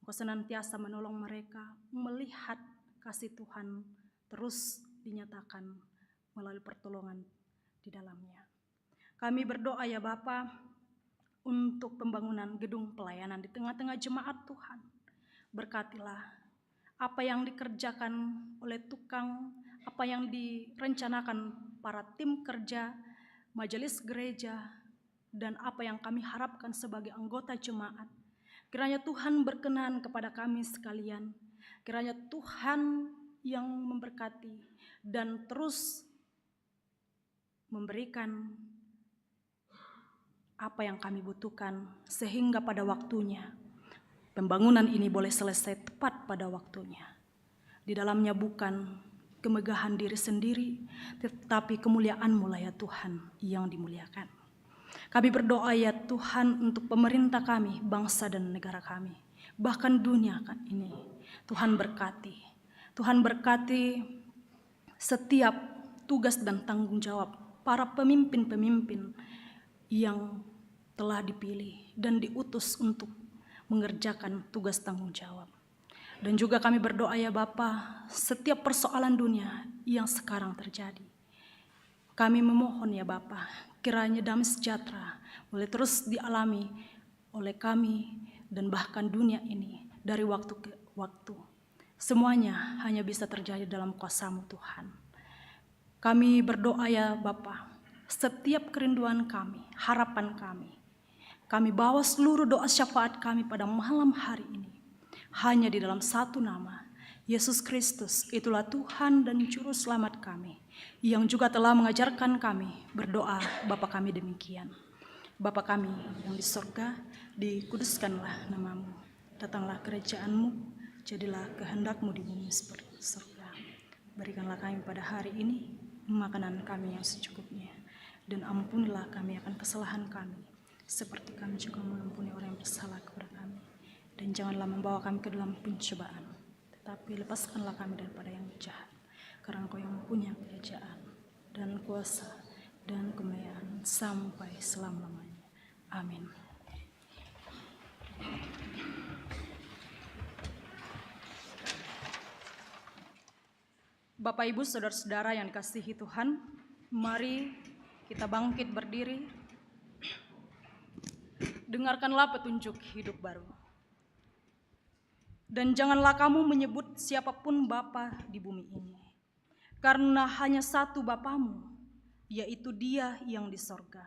Engkau senantiasa menolong mereka melihat kasih Tuhan terus dinyatakan melalui pertolongan di dalamnya. Kami berdoa ya Bapa untuk pembangunan gedung pelayanan di tengah-tengah jemaat Tuhan. Berkatilah apa yang dikerjakan oleh tukang, apa yang direncanakan para tim kerja, majelis gereja, dan apa yang kami harapkan sebagai anggota jemaat. Kiranya Tuhan berkenan kepada kami sekalian. Kiranya Tuhan yang memberkati dan terus memberikan apa yang kami butuhkan, sehingga pada waktunya pembangunan ini boleh selesai tepat pada waktunya. Di dalamnya bukan kemegahan diri sendiri, tetapi kemuliaan-Mu lah ya Tuhan yang dimuliakan. Kami berdoa ya Tuhan untuk pemerintah kami, bangsa dan negara kami, bahkan dunia kan ini. Tuhan berkati. Tuhan berkati setiap tugas dan tanggung jawab para pemimpin-pemimpin yang telah dipilih dan diutus untuk mengerjakan tugas tanggung jawab. Dan juga kami berdoa ya Bapa, setiap persoalan dunia yang sekarang terjadi, kami memohon ya Bapa, kiranya damai sejahtera boleh terus dialami oleh kami dan bahkan dunia ini dari waktu ke waktu. Semuanya hanya bisa terjadi dalam kuasa-Mu Tuhan. Kami berdoa ya Bapa, setiap kerinduan kami, harapan kami bawa seluruh doa syafaat kami pada malam hari ini hanya di dalam satu nama, Yesus Kristus. Itulah Tuhan dan Juru Selamat kami, yang juga telah mengajarkan kami berdoa Bapa kami demikian. Bapa kami yang di sorga, dikuduskanlah nama-Mu, datanglah kerajaan-Mu, jadilah kehendak-Mu di bumi seperti di sorga. Berikanlah kami pada hari ini makanan kami yang secukupnya, dan ampunilah kami akan kesalahan kami, seperti kami juga mengampuni orang yang bersalah kepada kami. Dan janganlah membawa kami ke dalam pencobaan, tetapi lepaskanlah kami daripada yang jahat. Karena Engkau yang mempunyai kerajaan dan kuasa dan kemuliaan sampai selama-lamanya. Amin. Bapak, Ibu, saudara-saudara yang dikasihi Tuhan, mari kita bangkit berdiri. Dengarkanlah petunjuk hidup baru. Dan janganlah kamu menyebut siapapun Bapa di bumi ini, karena hanya satu Bapamu, yaitu Dia yang di sorga.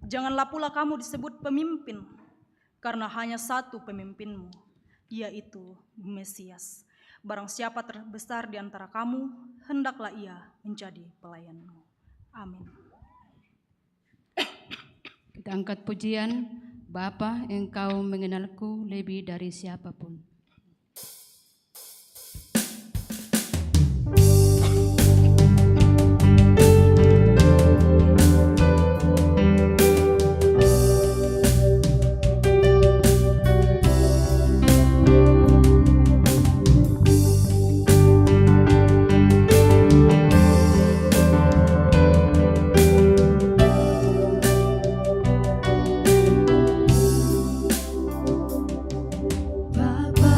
Janganlah pula kamu disebut pemimpin, karena hanya satu pemimpinmu, yaitu Mesias. Barang siapa terbesar di antara kamu, hendaklah ia menjadi pelayanmu. Amin. Kita angkat pujian, Bapa, Engkau mengenalku lebih dari siapapun. Bapa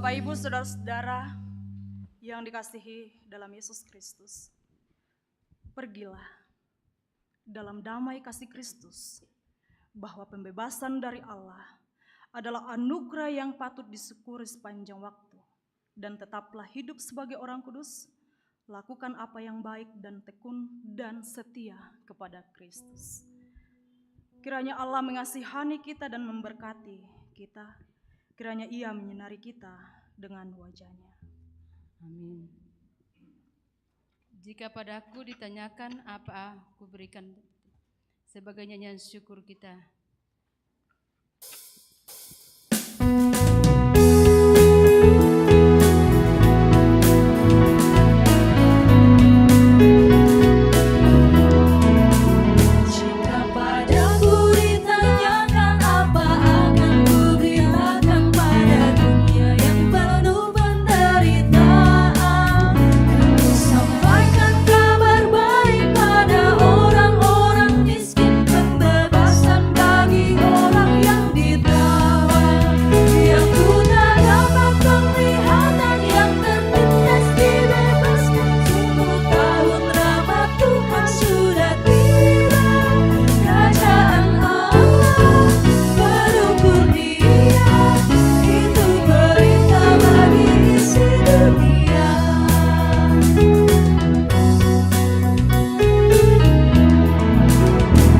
Bapak, Ibu, Saudara-saudara yang dikasihi dalam Yesus Kristus, pergilah dalam damai kasih Kristus, bahwa pembebasan dari Allah adalah anugerah yang patut disyukuri sepanjang waktu, dan tetaplah hidup sebagai orang kudus, lakukan apa yang baik dan tekun dan setia kepada Kristus. Kiranya Allah mengasihani kita dan memberkati kita, kiranya Ia menyinari kita dengan wajah-Nya. Amin. Jika padaku ditanyakan apa aku berikan sebagai nyanyian syukur kita. Jika padaku ditanyakan apa akan kuberitakan pada dunia yang penuh penderitaan, ku sampaikan kabar baik pada orang-orang miskin, pembebasan bagi orang yang ditawan, yang buta dapat penglihatan, yang tertindas dibebaskan. Sungguh tahun rahmat Tuhan sudah tiba. Kerajaan Allah penuh kurnia, itu berita bagi isi dunia.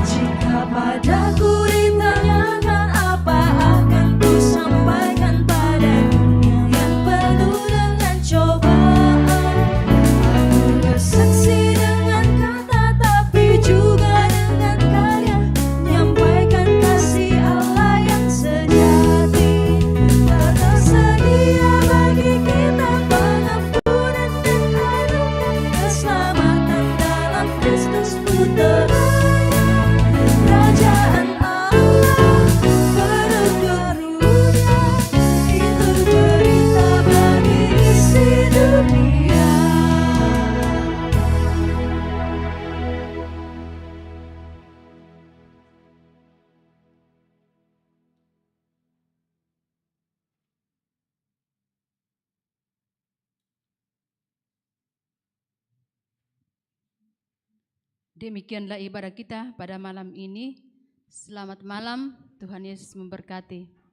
Jika padaku ditanyakan apa akan ku sampaikan pada dunia yang penuh dengan cobaan, aku bersaksi dengan kata tapi juga dengan karya, menyampaikan kasih Allah yang sejati. Tak tersedia bagi kita pengampunan dan anugerah, keselamatan dalam Kristus putra. Kerajaan Allah penuh karunia, itu berita bagi isi dunia. Demikianlah ibadah kita pada malam ini. Selamat malam, Tuhan Yesus memberkati.